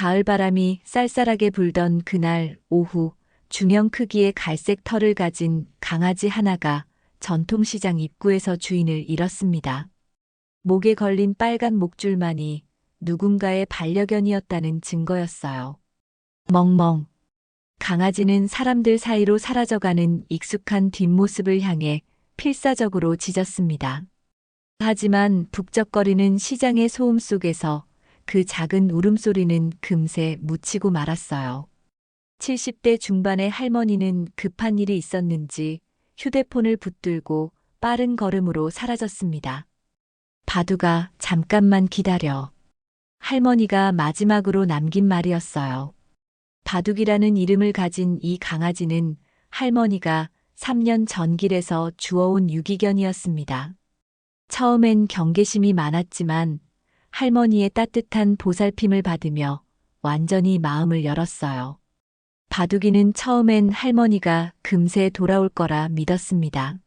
가을바람이 쌀쌀하게 불던 그날 오후 중형 크기의 갈색 털을 가진 강아지 하나가 전통시장 입구에서 주인을 잃었습니다. 목에 걸린 빨간 목줄만이 누군가의 반려견이었다는 증거였어요. 멍멍. 강아지는 사람들 사이로 사라져가는 익숙한 뒷모습을 향해 필사적으로 짖었습니다. 하지만 북적거리는 시장의 소음 속에서 그 작은 울음소리는 금세 묻히고 말았어요. 70대 중반의 할머니는 급한 일이 있었는지 휴대폰을 붙들고 빠른 걸음으로 사라졌습니다. 바둑아, 잠깐만 기다려. 할머니가 마지막으로 남긴 말이었어요. 바둑이라는 이름을 가진 이 강아지는 할머니가 3년 전 길에서 주워온 유기견이었습니다. 처음엔 경계심이 많았지만 할머니의 따뜻한 보살핌을 받으며 완전히 마음을 열었어요. 바둑이는 처음엔 할머니가 금세 돌아올 거라 믿었습니다.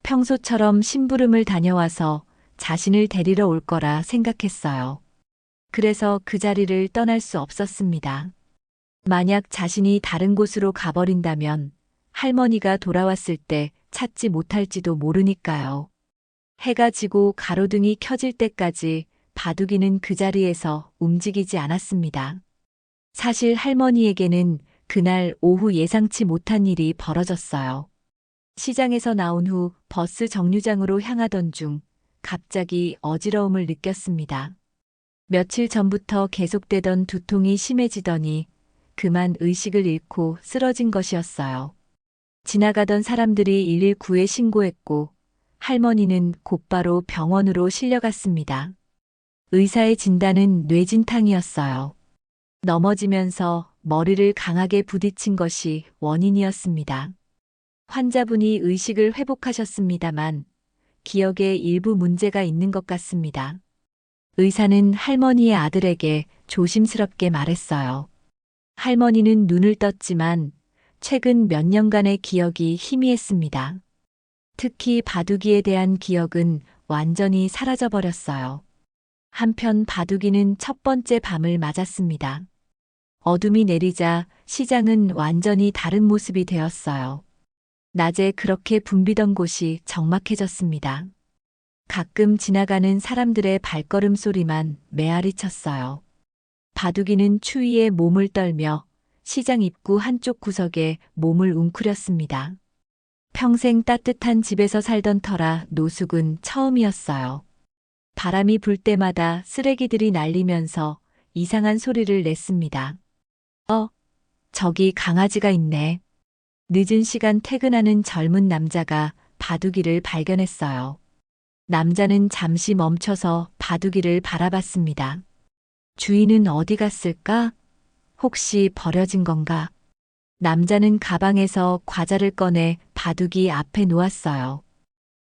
평소처럼 심부름을 다녀와서 자신을 데리러 올 거라 생각했어요. 그래서 그 자리를 떠날 수 없었습니다. 만약 자신이 다른 곳으로 가버린다면 할머니가 돌아왔을 때 찾지 못할지도 모르니까요. 해가 지고 가로등이 켜질 때까지 바둑이는 그 자리에서 움직이지 않았습니다. 사실 할머니에게는 그날 오후 예상치 못한 일이 벌어졌어요. 시장에서 나온 후 버스 정류장으로 향하던 중 갑자기 어지러움을 느꼈습니다. 며칠 전부터 계속되던 두통이 심해지더니 그만 의식을 잃고 쓰러진 것이었어요. 지나가던 사람들이 119에 신고했고 할머니는 곧바로 병원으로 실려갔습니다. 의사의 진단은 뇌진탕이었어요. 넘어지면서 머리를 강하게 부딪힌 것이 원인이었습니다. 환자분이 의식을 회복하셨습니다만 기억에 일부 문제가 있는 것 같습니다. 의사는 할머니의 아들에게 조심스럽게 말했어요. 할머니는 눈을 떴지만 최근 몇 년간의 기억이 희미했습니다. 특히 바둑이에 대한 기억은 완전히 사라져버렸어요. 한편 바둑이는 첫 번째 밤을 맞았습니다. 어둠이 내리자 시장은 완전히 다른 모습이 되었어요. 낮에 그렇게 붐비던 곳이 적막해졌습니다. 가끔 지나가는 사람들의 발걸음 소리만 메아리 쳤어요. 바둑이는 추위에 몸을 떨며 시장 입구 한쪽 구석에 몸을 웅크렸습니다. 평생 따뜻한 집에서 살던 터라 노숙은 처음이었어요. 바람이 불 때마다 쓰레기들이 날리면서 이상한 소리를 냈습니다. 저기 강아지가 있네. 늦은 시간 퇴근하는 젊은 남자가 바둑이를 발견했어요. 남자는 잠시 멈춰서 바둑이를 바라봤습니다. 주인은 어디 갔을까? 혹시 버려진 건가? 남자는 가방에서 과자를 꺼내 바둑이 앞에 놓았어요.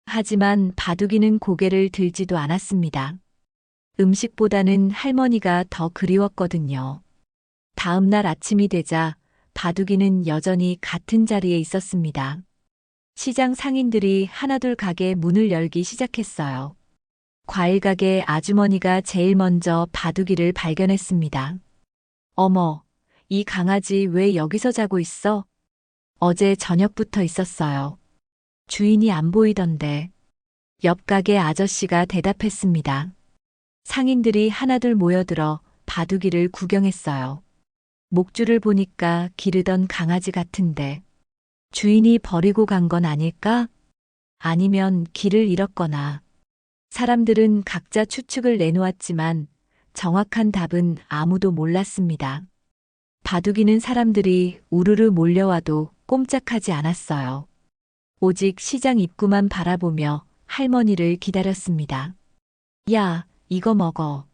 하지만 바둑이는 고개를 들지도 않았습니다. 음식보다는 할머니가 더 그리웠거든요. 다음 날 아침이 되자 바둑이는 여전히 같은 자리에 있었습니다. 시장 상인들이 하나둘 가게 문을 열기 시작했어요. 과일 가게 아주머니가 제일 먼저 바둑이를 발견했습니다. 어머, 이 강아지 왜 여기서 자고 있어? 어제 저녁부터 있었어요. 주인이 안 보이던데. 옆 가게 아저씨가 대답했습니다. 상인들이 하나둘 모여들어 바둑이를 구경했어요. 목줄을 보니까 기르던 강아지 같은데 주인이 버리고 간 건 아닐까? 아니면 길을 잃었거나. 사람들은 각자 추측을 내놓았지만 정확한 답은 아무도 몰랐습니다. 바둑이는 사람들이 우르르 몰려와도 꼼짝하지 않았어요. 오직 시장 입구만 바라보며 할머니를 기다렸습니다. 야, 이거 먹어.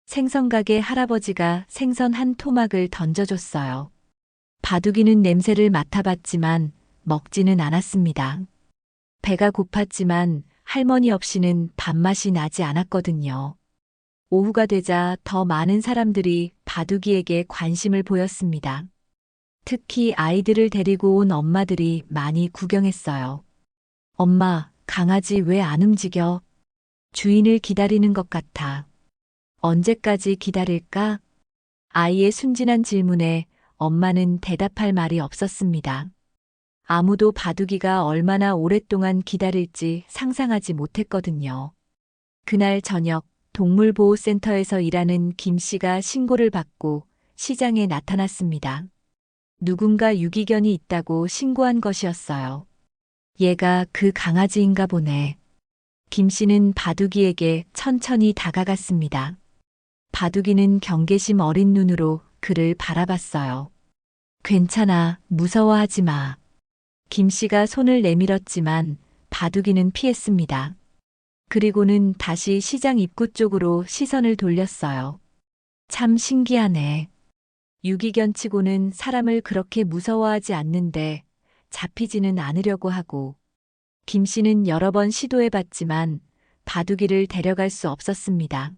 생선가게 할아버지가 생선 한 토막을 던져줬어요. 바둑이는 냄새를 맡아봤지만 먹지는 않았습니다. 배가 고팠지만 할머니 없이는 밥맛이 나지 않았거든요. 오후가 되자 더 많은 사람들이 바둑이에게 관심을 보였습니다. 특히 아이들을 데리고 온 엄마들이 많이 구경했어요. 엄마, 강아지 왜 안 움직여? 주인을 기다리는 것 같아. 언제까지 기다릴까? 아이의 순진한 질문에 엄마는 대답할 말이 없었습니다. 아무도 바둑이가 얼마나 오랫동안 기다릴지 상상하지 못했거든요. 그날 저녁 동물보호센터에서 일하는 김 씨가 신고를 받고 시장에 나타났습니다. 누군가 유기견이 있다고 신고한 것이었어요. 얘가 그 강아지인가 보네. 김 씨는 바둑이에게 천천히 다가갔습니다. 바둑이는 경계심 어린 눈으로 그를 바라봤어요. 괜찮아, 무서워하지 마. 김 씨가 손을 내밀었지만 바둑이는 피했습니다. 그리고는 다시 시장 입구 쪽으로 시선을 돌렸어요. 참 신기하네. 유기견치고는 사람을 그렇게 무서워하지 않는데 잡히지는 않으려고 하고, 김 씨는 여러 번 시도해봤지만 바둑이를 데려갈 수 없었습니다.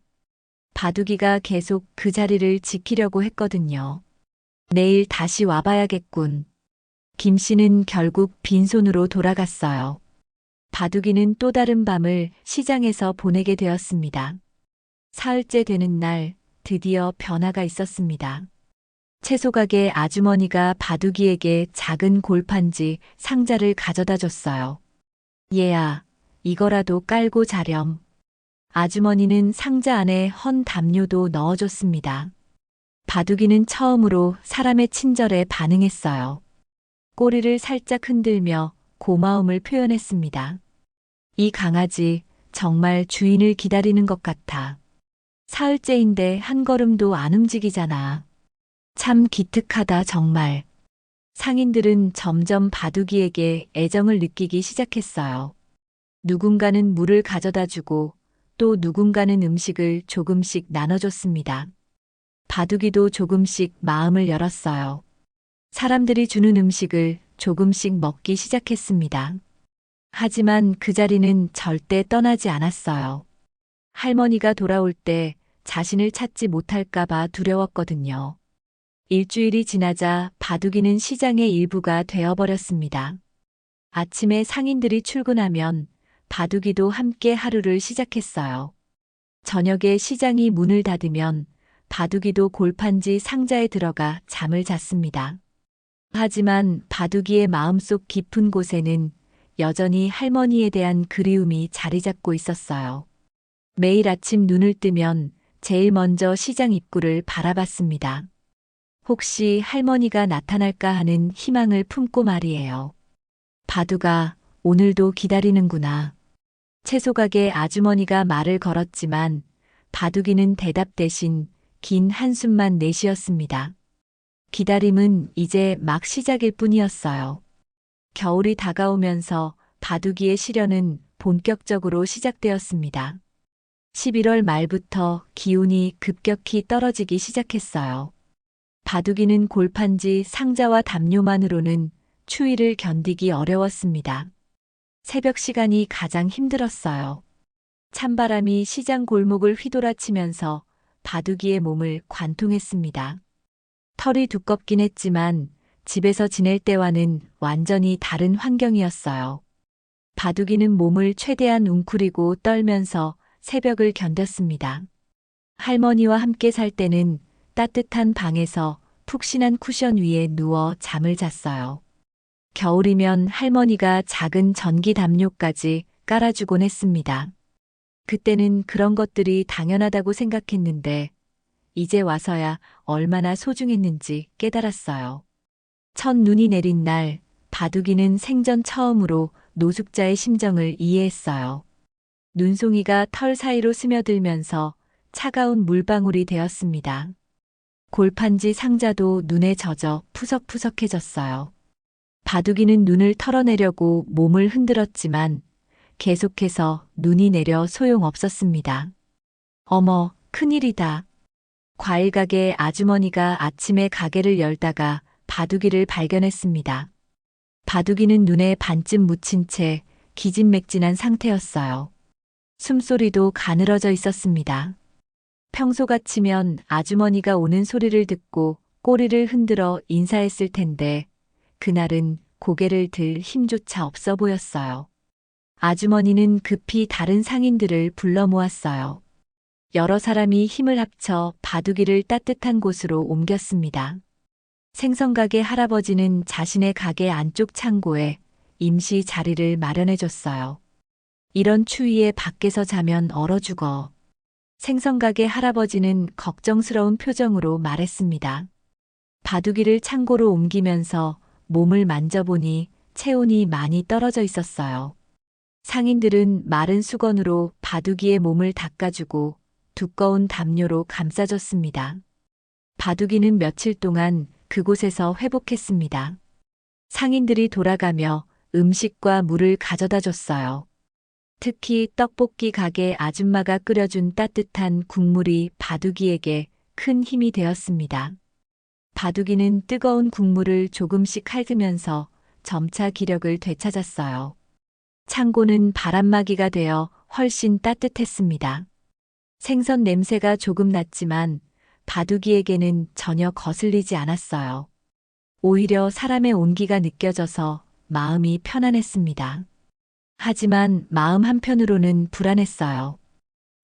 바둑이가 계속 그 자리를 지키려고 했거든요. 내일 다시 와봐야겠군. 김 씨는 결국 빈손으로 돌아갔어요. 바둑이는 또 다른 밤을 시장에서 보내게 되었습니다. 사흘째 되는 날 드디어 변화가 있었습니다. 채소가게 아주머니가 바둑이에게 작은 골판지 상자를 가져다 줬어요. 얘야, 이거라도 깔고 자렴. 아주머니는 상자 안에 헌 담요도 넣어줬습니다. 바둑이는 처음으로 사람의 친절에 반응했어요. 꼬리를 살짝 흔들며 고마움을 표현했습니다. 이 강아지 정말 주인을 기다리는 것 같아. 사흘째인데 한 걸음도 안 움직이잖아. 참 기특하다 정말. 상인들은 점점 바둑이에게 애정을 느끼기 시작했어요. 누군가는 물을 가져다 주고 또 누군가는 음식을 조금씩 나눠줬습니다. 바둑이도 조금씩 마음을 열었어요. 사람들이 주는 음식을 조금씩 먹기 시작했습니다. 하지만 그 자리는 절대 떠나지 않았어요. 할머니가 돌아올 때 자신을 찾지 못할까봐 두려웠거든요. 일주일이 지나자 바둑이는 시장의 일부가 되어버렸습니다. 아침에 상인들이 출근하면 바둑이도 함께 하루를 시작했어요. 저녁에 시장이 문을 닫으면 바둑이도 골판지 상자에 들어가 잠을 잤습니다. 하지만 바둑이의 마음속 깊은 곳에는 여전히 할머니에 대한 그리움이 자리 잡고 있었어요. 매일 아침 눈을 뜨면 제일 먼저 시장 입구를 바라봤습니다. 혹시 할머니가 나타날까 하는 희망을 품고 말이에요. 바둑아, 오늘도 기다리는구나. 채소가게 아주머니가 말을 걸었지만 바둑이는 대답 대신 긴 한숨만 내쉬었습니다. 기다림은 이제 막 시작일 뿐이었어요. 겨울이 다가오면서 바둑이의 시련은 본격적으로 시작되었습니다. 11월 말부터 기온이 급격히 떨어지기 시작했어요. 바둑이는 골판지 상자와 담요만으로는 추위를 견디기 어려웠습니다. 새벽 시간이 가장 힘들었어요. 찬바람이 시장 골목을 휘돌아치면서 바둑이의 몸을 관통했습니다. 털이 두껍긴 했지만 집에서 지낼 때와는 완전히 다른 환경이었어요. 바둑이는 몸을 최대한 웅크리고 떨면서 새벽을 견뎠습니다. 할머니와 함께 살 때는 따뜻한 방에서 푹신한 쿠션 위에 누워 잠을 잤어요. 겨울이면 할머니가 작은 전기 담요까지 깔아주곤 했습니다. 그때는 그런 것들이 당연하다고 생각했는데 이제 와서야 얼마나 소중했는지 깨달았어요. 첫 눈이 내린 날 바둑이는 생전 처음으로 노숙자의 심정을 이해했어요. 눈송이가 털 사이로 스며들면서 차가운 물방울이 되었습니다. 골판지 상자도 눈에 젖어 푸석푸석해졌어요. 바둑이는 눈을 털어내려고 몸을 흔들었지만 계속해서 눈이 내려 소용없었습니다. 어머, 큰일이다. 과일 가게 아주머니가 아침에 가게를 열다가 바둑이를 발견했습니다. 바둑이는 눈에 반쯤 묻힌 채 기진맥진한 상태였어요. 숨소리도 가늘어져 있었습니다. 평소 같으면 아주머니가 오는 소리를 듣고 꼬리를 흔들어 인사했을 텐데 그날은 고개를 들 힘조차 없어 보였어요. 아주머니는 급히 다른 상인들을 불러 모았어요. 여러 사람이 힘을 합쳐 바둑이를 따뜻한 곳으로 옮겼습니다. 생선가게 할아버지는 자신의 가게 안쪽 창고에 임시 자리를 마련해 줬어요. 이런 추위에 밖에서 자면 얼어 죽어. 생선가게 할아버지는 걱정스러운 표정으로 말했습니다. 바둑이를 창고로 옮기면서 몸을 만져보니 체온이 많이 떨어져 있었어요. 상인들은 마른 수건으로 바둑이의 몸을 닦아주고 두꺼운 담요로 감싸줬습니다. 바둑이는 며칠 동안 그곳에서 회복했습니다. 상인들이 돌아가며 음식과 물을 가져다 줬어요. 특히 떡볶이 가게 아줌마가 끓여준 따뜻한 국물이 바둑이에게 큰 힘이 되었습니다. 바둑이는 뜨거운 국물을 조금씩 핥으면서 점차 기력을 되찾았어요. 창고는 바람막이가 되어 훨씬 따뜻했습니다. 생선 냄새가 조금 났지만 바둑이에게는 전혀 거슬리지 않았어요. 오히려 사람의 온기가 느껴져서 마음이 편안했습니다. 하지만 마음 한편으로는 불안했어요.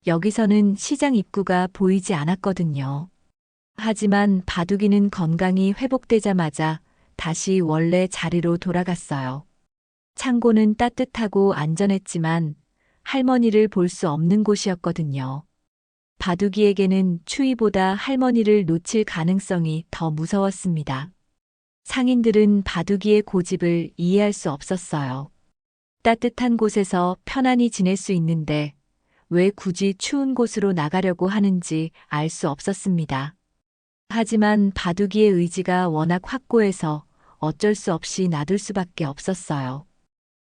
여기서는 시장 입구가 보이지 않았거든요. 하지만 바둑이는 건강이 회복되자마자 다시 원래 자리로 돌아갔어요. 창고는 따뜻하고 안전했지만 할머니를 볼 수 없는 곳이었거든요. 바둑이에게는 추위보다 할머니를 놓칠 가능성이 더 무서웠습니다. 상인들은 바둑이의 고집을 이해할 수 없었어요. 따뜻한 곳에서 편안히 지낼 수 있는데 왜 굳이 추운 곳으로 나가려고 하는지 알 수 없었습니다. 하지만 바둑이의 의지가 워낙 확고해서 어쩔 수 없이 놔둘 수밖에 없었어요.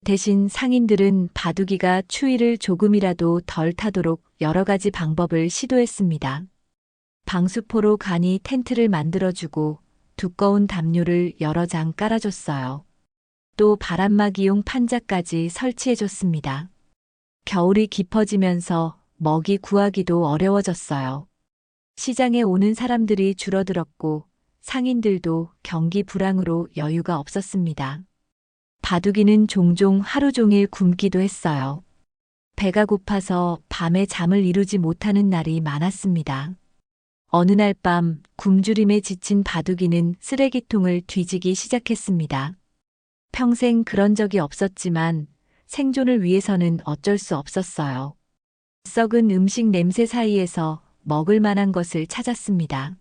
대신 상인들은 바둑이가 추위를 조금이라도 덜 타도록 여러 가지 방법을 시도했습니다. 방수포로 간이 텐트를 만들어주고 두꺼운 담요를 여러 장 깔아줬어요. 또 바람막이용 판자까지 설치해줬습니다. 겨울이 깊어지면서 먹이 구하기도 어려워졌어요. 시장에 오는 사람들이 줄어들었고 상인들도 경기 불황으로 여유가 없었습니다. 바둑이는 종종 하루 종일 굶기도 했어요. 배가 고파서 밤에 잠을 이루지 못하는 날이 많았습니다. 어느 날 밤 굶주림에 지친 바둑이는 쓰레기통을 뒤지기 시작했습니다. 평생 그런 적이 없었지만 생존을 위해서는 어쩔 수 없었어요. 썩은 음식 냄새 사이에서 먹을 만한 것을 찾았습니다.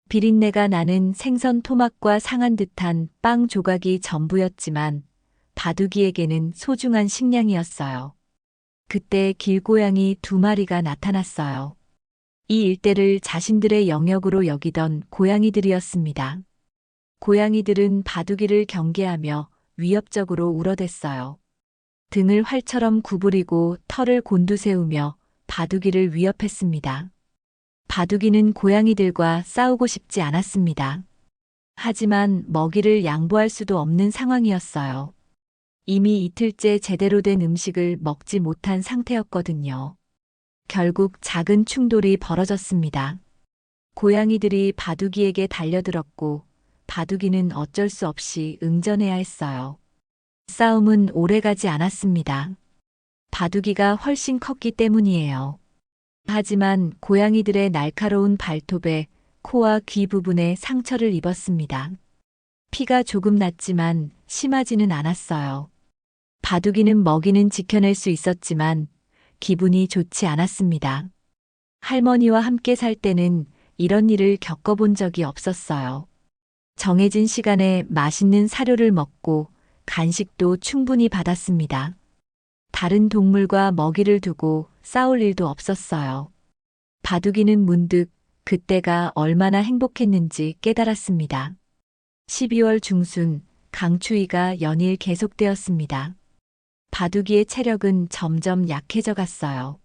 비린내가 나는 생선 토막과 상한 듯한 빵 조각이 전부였지만 바둑이에게는 소중한 식량이었어요. 그때 길고양이 2마리가 나타났어요. 이 일대를 자신들의 영역으로 여기던 고양이들이었습니다. 고양이들은 바둑이를 경계하며 위협적으로 울어댔어요. 등을 활처럼 구부리고 털을 곤두세우며 바둑이를 위협했습니다. 바둑이는 고양이들과 싸우고 싶지 않았습니다. 하지만 먹이를 양보할 수도 없는 상황이었어요. 이미 이틀째 제대로 된 음식을 먹지 못한 상태였거든요. 결국 작은 충돌이 벌어졌습니다. 고양이들이 바둑이에게 달려들었고 바둑이는 어쩔 수 없이 응전해야 했어요. 싸움은 오래가지 않았습니다. 바둑이가 훨씬 컸기 때문이에요. 하지만 고양이들의 날카로운 발톱에 코와 귀 부분에 상처를 입었습니다. 피가 조금 났지만 심하지는 않았어요. 바둑이는 먹이는 지켜낼 수 있었지만 기분이 좋지 않았습니다. 할머니와 함께 살 때는 이런 일을 겪어본 적이 없었어요. 정해진 시간에 맛있는 사료를 먹고 간식도 충분히 받았습니다. 다른 동물과 먹이를 두고 싸울 일도 없었어요. 바둑이는 문득 그때가 얼마나 행복했는지 깨달았습니다. 12월 중순 강추위가 연일 계속되었습니다. 바둑이의 체력은 점점 약해져 갔어요.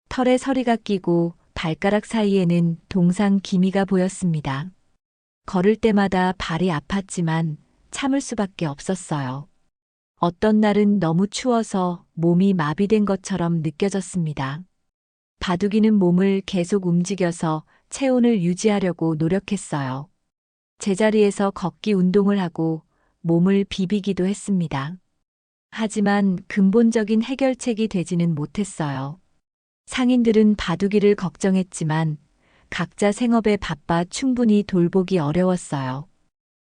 털에 서리가 끼고 발가락 사이에는 동상 기미가 보였습니다. 걸을 때마다 발이 아팠지만 참을 수밖에 없었어요. 어떤 날은 너무 추워서 몸이 마비된 것처럼 느껴졌습니다. 바둑이는 몸을 계속 움직여서 체온을 유지하려고 노력했어요. 제자리에서 걷기 운동을 하고 몸을 비비기도 했습니다. 하지만 근본적인 해결책이 되지는 못했어요. 상인들은 바둑이를 걱정했지만 각자 생업에 바빠 충분히 돌보기 어려웠어요.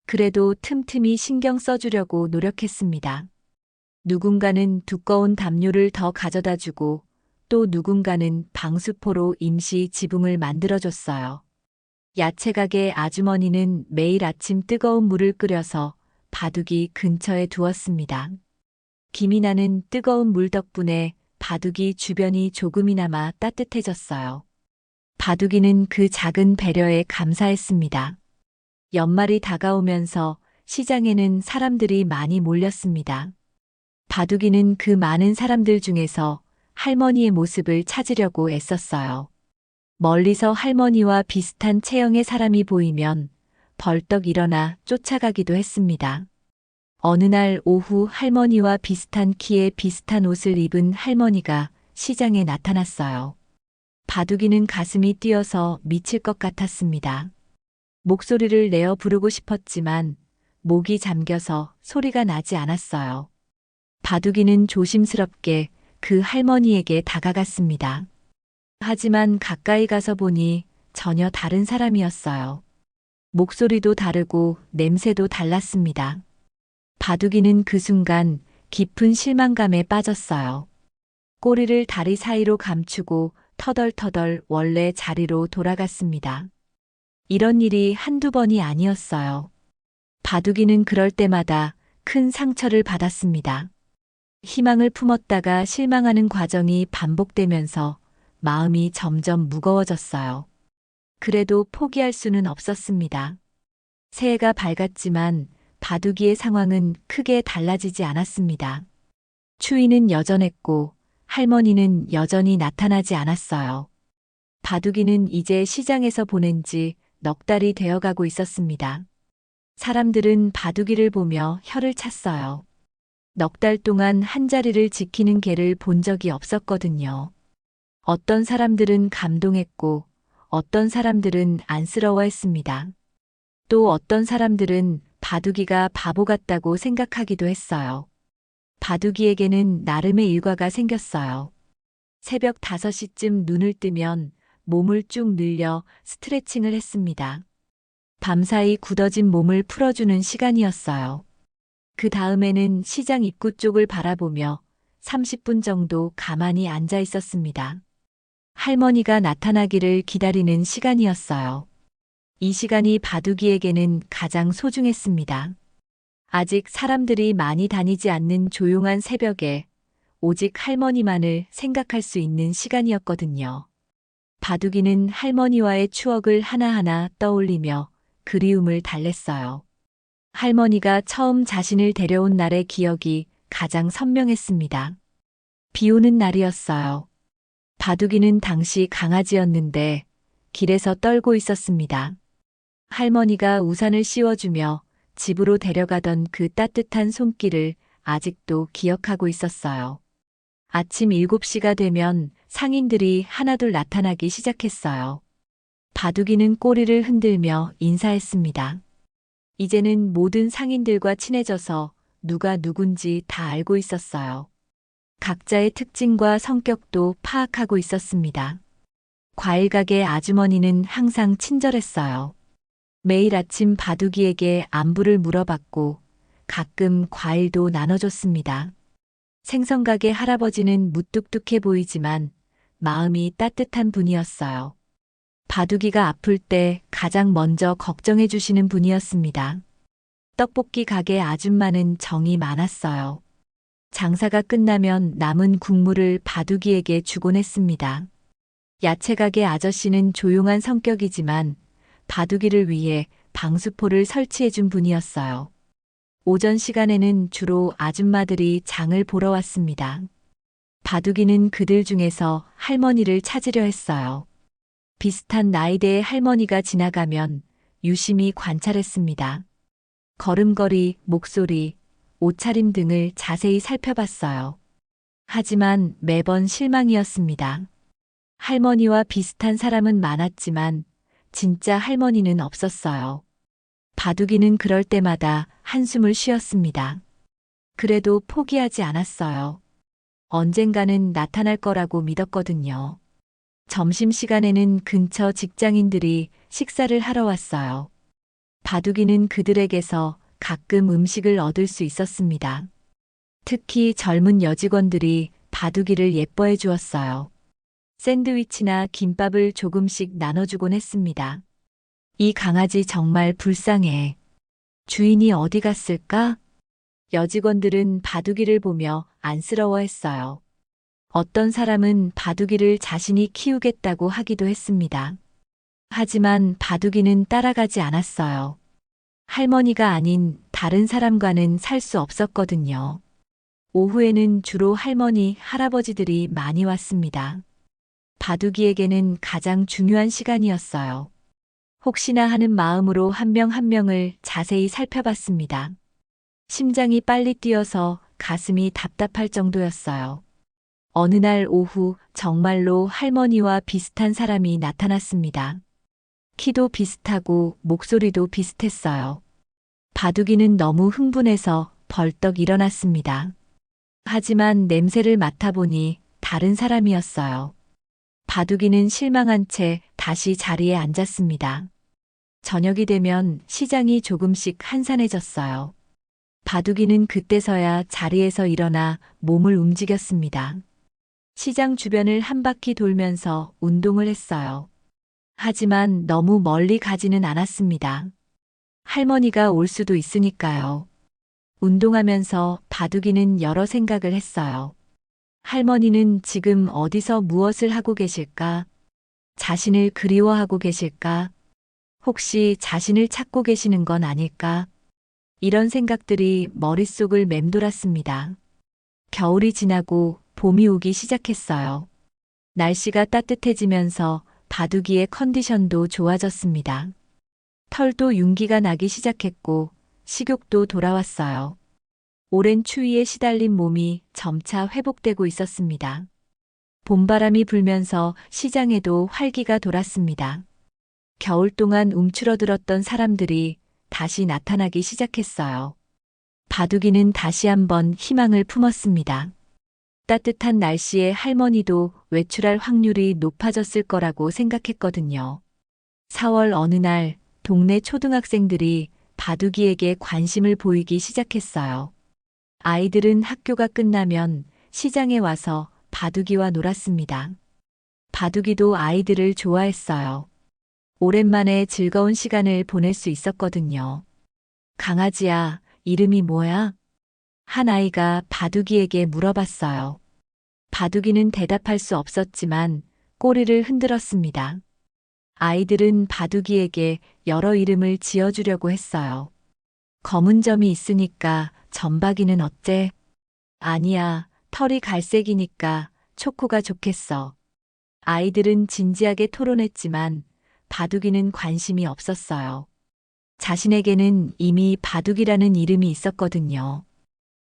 그래도 틈틈이 신경 써주려고 노력했습니다. 누군가는 두꺼운 담요를 더 가져다 주고 또 누군가는 방수포로 임시 지붕을 만들어줬어요. 야채가게 아주머니는 매일 아침 뜨거운 물을 끓여서 바둑이 근처에 두었습니다. 김이 나는 뜨거운 물 덕분에 바둑이 주변이 조금이나마 따뜻해졌어요. 바둑이는 그 작은 배려에 감사했습니다. 연말이 다가오면서 시장에는 사람들이 많이 몰렸습니다. 바둑이는 그 많은 사람들 중에서 할머니의 모습을 찾으려고 애썼어요. 멀리서 할머니와 비슷한 체형의 사람이 보이면 벌떡 일어나 쫓아가기도 했습니다. 어느 날 오후 할머니와 비슷한 키에 비슷한 옷을 입은 할머니가 시장에 나타났어요. 바둑이는 가슴이 뛰어서 미칠 것 같았습니다. 목소리를 내어 부르고 싶었지만 목이 잠겨서 소리가 나지 않았어요. 바둑이는 조심스럽게 그 할머니에게 다가갔습니다. 하지만 가까이 가서 보니 전혀 다른 사람이었어요. 목소리도 다르고 냄새도 달랐습니다. 바둑이는 그 순간 깊은 실망감에 빠졌어요. 꼬리를 다리 사이로 감추고 터덜터덜 원래 자리로 돌아갔습니다. 이런 일이 한두 번이 아니었어요. 바둑이는 그럴 때마다 큰 상처를 받았습니다. 희망을 품었다가 실망하는 과정이 반복되면서 마음이 점점 무거워졌어요. 그래도 포기할 수는 없었습니다. 새해가 밝았지만 바둑이의 상황은 크게 달라지지 않았습니다. 추위는 여전했고 할머니는 여전히 나타나지 않았어요. 바둑이는 이제 시장에서 보낸 지 넉 달이 되어가고 있었습니다. 사람들은 바둑이를 보며 혀를 찼어요. 넉 달 동안 한자리를 지키는 개를 본 적이 없었거든요. 어떤 사람들은 감동했고 어떤 사람들은 안쓰러워했습니다. 또 어떤 사람들은 바둑이가 바보 같다고 생각하기도 했어요. 바둑이에게는 나름의 일과가 생겼어요. 새벽 5시쯤 눈을 뜨면 몸을 쭉 늘려 스트레칭을 했습니다. 밤사이 굳어진 몸을 풀어주는 시간이었어요. 그 다음에는 시장 입구 쪽을 바라보며 30분 정도 가만히 앉아 있었습니다. 할머니가 나타나기를 기다리는 시간이었어요. 이 시간이 바둑이에게는 가장 소중했습니다. 아직 사람들이 많이 다니지 않는 조용한 새벽에 오직 할머니만을 생각할 수 있는 시간이었거든요. 바둑이는 할머니와의 추억을 하나하나 떠올리며 그리움을 달랬어요. 할머니가 처음 자신을 데려온 날의 기억이 가장 선명했습니다. 비 오는 날이었어요. 바둑이는 당시 강아지였는데 길에서 떨고 있었습니다. 할머니가 우산을 씌워주며 집으로 데려가던 그 따뜻한 손길을 아직도 기억하고 있었어요. 아침 7시가 되면 상인들이 하나둘 나타나기 시작했어요. 바둑이는 꼬리를 흔들며 인사했습니다. 이제는 모든 상인들과 친해져서 누가 누군지 다 알고 있었어요. 각자의 특징과 성격도 파악하고 있었습니다. 과일가게 아주머니는 항상 친절했어요. 매일 아침 바둑이에게 안부를 물어봤고 가끔 과일도 나눠줬습니다. 생선가게 할아버지는 무뚝뚝해 보이지만 마음이 따뜻한 분이었어요. 바둑이가 아플 때 가장 먼저 걱정해 주시는 분이었습니다. 떡볶이 가게 아줌마는 정이 많았어요. 장사가 끝나면 남은 국물을 바둑이에게 주곤 했습니다. 야채가게 아저씨는 조용한 성격이지만 바둑이를 위해 방수포를 설치해 준 분이었어요. 오전 시간에는 주로 아줌마들이 장을 보러 왔습니다. 바둑이는 그들 중에서 할머니를 찾으려 했어요. 비슷한 나이대의 할머니가 지나가면 유심히 관찰했습니다. 걸음걸이, 목소리, 옷차림 등을 자세히 살펴봤어요. 하지만 매번 실망이었습니다. 할머니와 비슷한 사람은 많았지만 진짜 할머니는 없었어요. 바둑이는 그럴 때마다 한숨을 쉬었습니다. 그래도 포기하지 않았어요. 언젠가는 나타날 거라고 믿었거든요. 점심시간에는 근처 직장인들이 식사를 하러 왔어요. 바둑이는 그들에게서 가끔 음식을 얻을 수 있었습니다. 특히 젊은 여직원들이 바둑이를 예뻐해 주었어요. 샌드위치나 김밥을 조금씩 나눠주곤 했습니다. 이 강아지 정말 불쌍해. 주인이 어디 갔을까? 여직원들은 바둑이를 보며 안쓰러워했어요. 어떤 사람은 바둑이를 자신이 키우겠다고 하기도 했습니다. 하지만 바둑이는 따라가지 않았어요. 할머니가 아닌 다른 사람과는 살 수 없었거든요. 오후에는 주로 할머니, 할아버지들이 많이 왔습니다. 바둑이에게는 가장 중요한 시간이었어요. 혹시나 하는 마음으로 한 명 한 명을 자세히 살펴봤습니다. 심장이 빨리 뛰어서 가슴이 답답할 정도였어요. 어느 날 오후 정말로 할머니와 비슷한 사람이 나타났습니다. 키도 비슷하고 목소리도 비슷했어요. 바둑이는 너무 흥분해서 벌떡 일어났습니다. 하지만 냄새를 맡아보니 다른 사람이었어요. 바둑이는 실망한 채 다시 자리에 앉았습니다. 저녁이 되면 시장이 조금씩 한산해졌어요. 바둑이는 그때서야 자리에서 일어나 몸을 움직였습니다. 시장 주변을 한 바퀴 돌면서 운동을 했어요. 하지만 너무 멀리 가지는 않았습니다. 할머니가 올 수도 있으니까요. 운동하면서 바둑이는 여러 생각을 했어요. 할머니는 지금 어디서 무엇을 하고 계실까? 자신을 그리워하고 계실까? 혹시 자신을 찾고 계시는 건 아닐까? 이런 생각들이 머릿속을 맴돌았습니다. 겨울이 지나고 봄이 오기 시작했어요. 날씨가 따뜻해지면서 바둑이의 컨디션도 좋아졌습니다. 털도 윤기가 나기 시작했고 식욕도 돌아왔어요. 오랜 추위에 시달린 몸이 점차 회복되고 있었습니다. 봄바람이 불면서 시장에도 활기가 돌았습니다. 겨울 동안 움츠러들었던 사람들이 다시 나타나기 시작했어요. 바둑이는 다시 한번 희망을 품었습니다. 따뜻한 날씨에 할머니도 외출할 확률이 높아졌을 거라고 생각했거든요. 4월 어느 날 동네 초등학생들이 바둑이에게 관심을 보이기 시작했어요. 아이들은 학교가 끝나면 시장에 와서 바둑이와 놀았습니다. 바둑이도 아이들을 좋아했어요. 오랜만에 즐거운 시간을 보낼 수 있었거든요. 강아지야, 이름이 뭐야? 한 아이가 바둑이에게 물어봤어요. 바둑이는 대답할 수 없었지만 꼬리를 흔들었습니다. 아이들은 바둑이에게 여러 이름을 지어주려고 했어요. 검은 점이 있으니까 점박이는 어때? 아니야, 털이 갈색이니까 초코가 좋겠어. 아이들은 진지하게 토론했지만 바둑이는 관심이 없었어요. 자신에게는 이미 바둑이라는 이름이 있었거든요.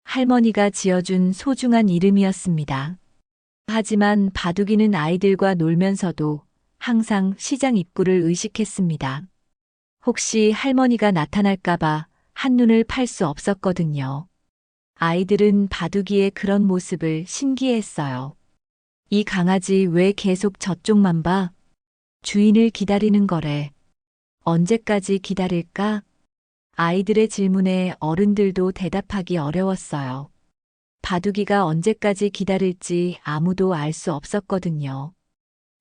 할머니가 지어준 소중한 이름이었습니다. 하지만 바둑이는 아이들과 놀면서도 항상 시장 입구를 의식했습니다. 혹시 할머니가 나타날까봐 한눈을 팔 수 없었거든요. 아이들은 바둑이의 그런 모습을 신기해했어요. 이 강아지 왜 계속 저쪽만 봐? 주인을 기다리는 거래. 언제까지 기다릴까? 아이들의 질문에 어른들도 대답하기 어려웠어요. 바둑이가 언제까지 기다릴지 아무도 알 수 없었거든요.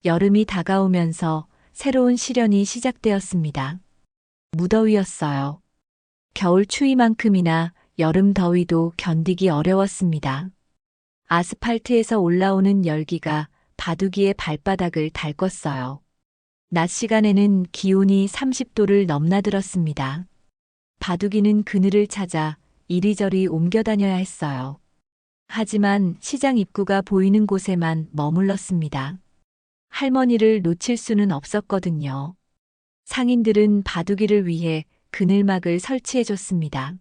여름이 다가오면서 새로운 시련이 시작되었습니다. 무더위였어요. 겨울 추위만큼이나 여름 더위도 견디기 어려웠습니다. 아스팔트에서 올라오는 열기가 바둑이의 발바닥을 달궜어요. 낮 시간에는 기온이 30도를 넘나들었습니다. 바둑이는 그늘을 찾아 이리저리 옮겨 다녀야 했어요. 하지만 시장 입구가 보이는 곳에만 머물렀습니다. 할머니를 놓칠 수는 없었거든요. 상인들은 바둑이를 위해 그늘막을 설치해줬습니다.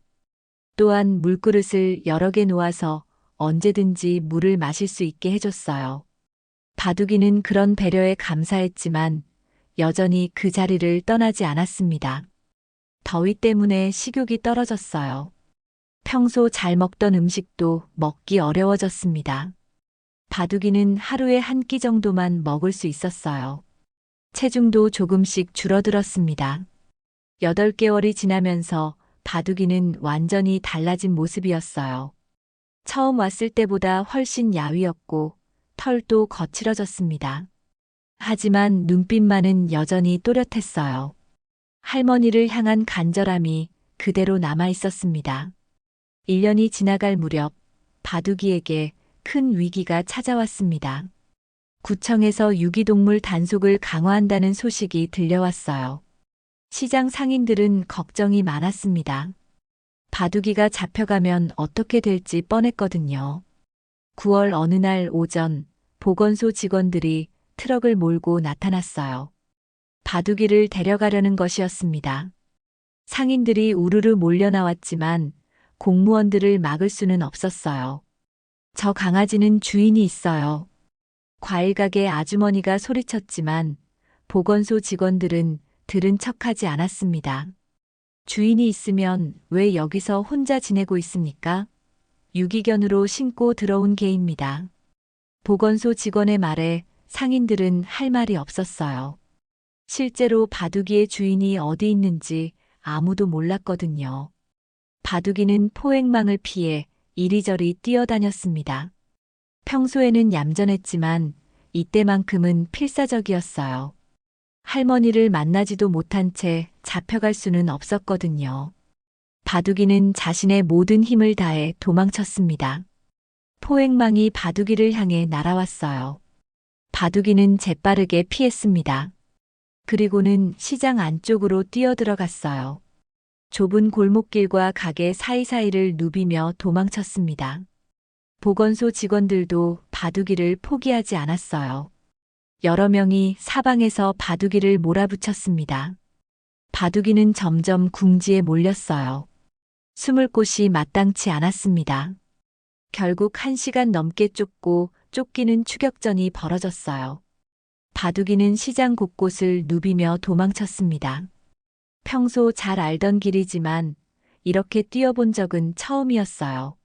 또한 물그릇을 여러 개 놓아서 언제든지 물을 마실 수 있게 해줬어요. 바둑이는 그런 배려에 감사했지만 여전히 그 자리를 떠나지 않았습니다. 더위 때문에 식욕이 떨어졌어요. 평소 잘 먹던 음식도 먹기 어려워졌습니다. 바둑이는 하루에 한 끼 정도만 먹을 수 있었어요. 체중도 조금씩 줄어들었습니다. 8개월이 지나면서 바둑이는 완전히 달라진 모습이었어요. 처음 왔을 때보다 훨씬 야위었고 털도 거칠어졌습니다. 하지만 눈빛만은 여전히 또렷했어요. 할머니를 향한 간절함이 그대로 남아 있었습니다. 1년이 지나갈 무렵 바둑이에게 큰 위기가 찾아왔습니다. 구청에서 유기동물 단속을 강화한다는 소식이 들려왔어요. 시장 상인들은 걱정이 많았습니다. 바둑이가 잡혀가면 어떻게 될지 뻔했거든요. 9월 어느 날 오전 보건소 직원들이 트럭을 몰고 나타났어요. 바둑이를 데려가려는 것이었습니다. 상인들이 우르르 몰려 나왔지만 공무원들을 막을 수는 없었어요. 저 강아지는 주인이 있어요. 과일 가게 아주머니가 소리쳤지만 보건소 직원들은 들은 척하지 않았습니다. 주인이 있으면 왜 여기서 혼자 지내고 있습니까? 유기견으로 신고 들어온 개입니다. 보건소 직원의 말에 상인들은 할 말이 없었어요. 실제로 바둑이의 주인이 어디 있는지 아무도 몰랐거든요. 바둑이는 포획망을 피해 이리저리 뛰어다녔습니다. 평소에는 얌전했지만 이때만큼은 필사적이었어요. 할머니를 만나지도 못한 채 잡혀갈 수는 없었거든요. 바둑이는 자신의 모든 힘을 다해 도망쳤습니다. 포획망이 바둑이를 향해 날아왔어요. 바둑이는 재빠르게 피했습니다. 그리고는 시장 안쪽으로 뛰어들어갔어요. 좁은 골목길과 가게 사이사이를 누비며 도망쳤습니다. 보건소 직원들도 바둑이를 포기하지 않았어요. 여러 명이 사방에서 바둑이를 몰아붙였습니다. 바둑이는 점점 궁지에 몰렸어요. 숨을 곳이 마땅치 않았습니다. 결국 1시간 넘게 쫓고 쫓기는 추격전이 벌어졌어요. 바둑이는 시장 곳곳을 누비며 도망쳤습니다. 평소 잘 알던 길이지만 이렇게 뛰어본 적은 처음이었어요.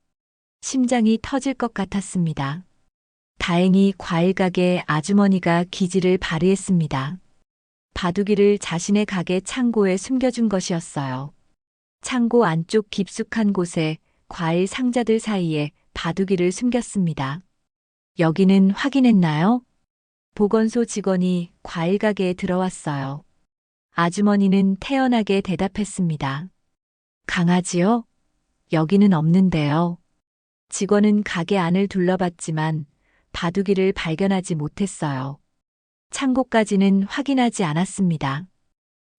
심장이 터질 것 같았습니다. 다행히 과일 가게 아주머니가 기지를 발휘했습니다. 바둑이를 자신의 가게 창고에 숨겨준 것이었어요. 창고 안쪽 깊숙한 곳에 과일 상자들 사이에 바둑이를 숨겼습니다. 여기는 확인했나요? 보건소 직원이 과일 가게에 들어왔어요. 아주머니는 태연하게 대답했습니다. 강아지요? 여기는 없는데요. 직원은 가게 안을 둘러봤지만 바둑이를 발견하지 못했어요. 창고까지는 확인하지 않았습니다.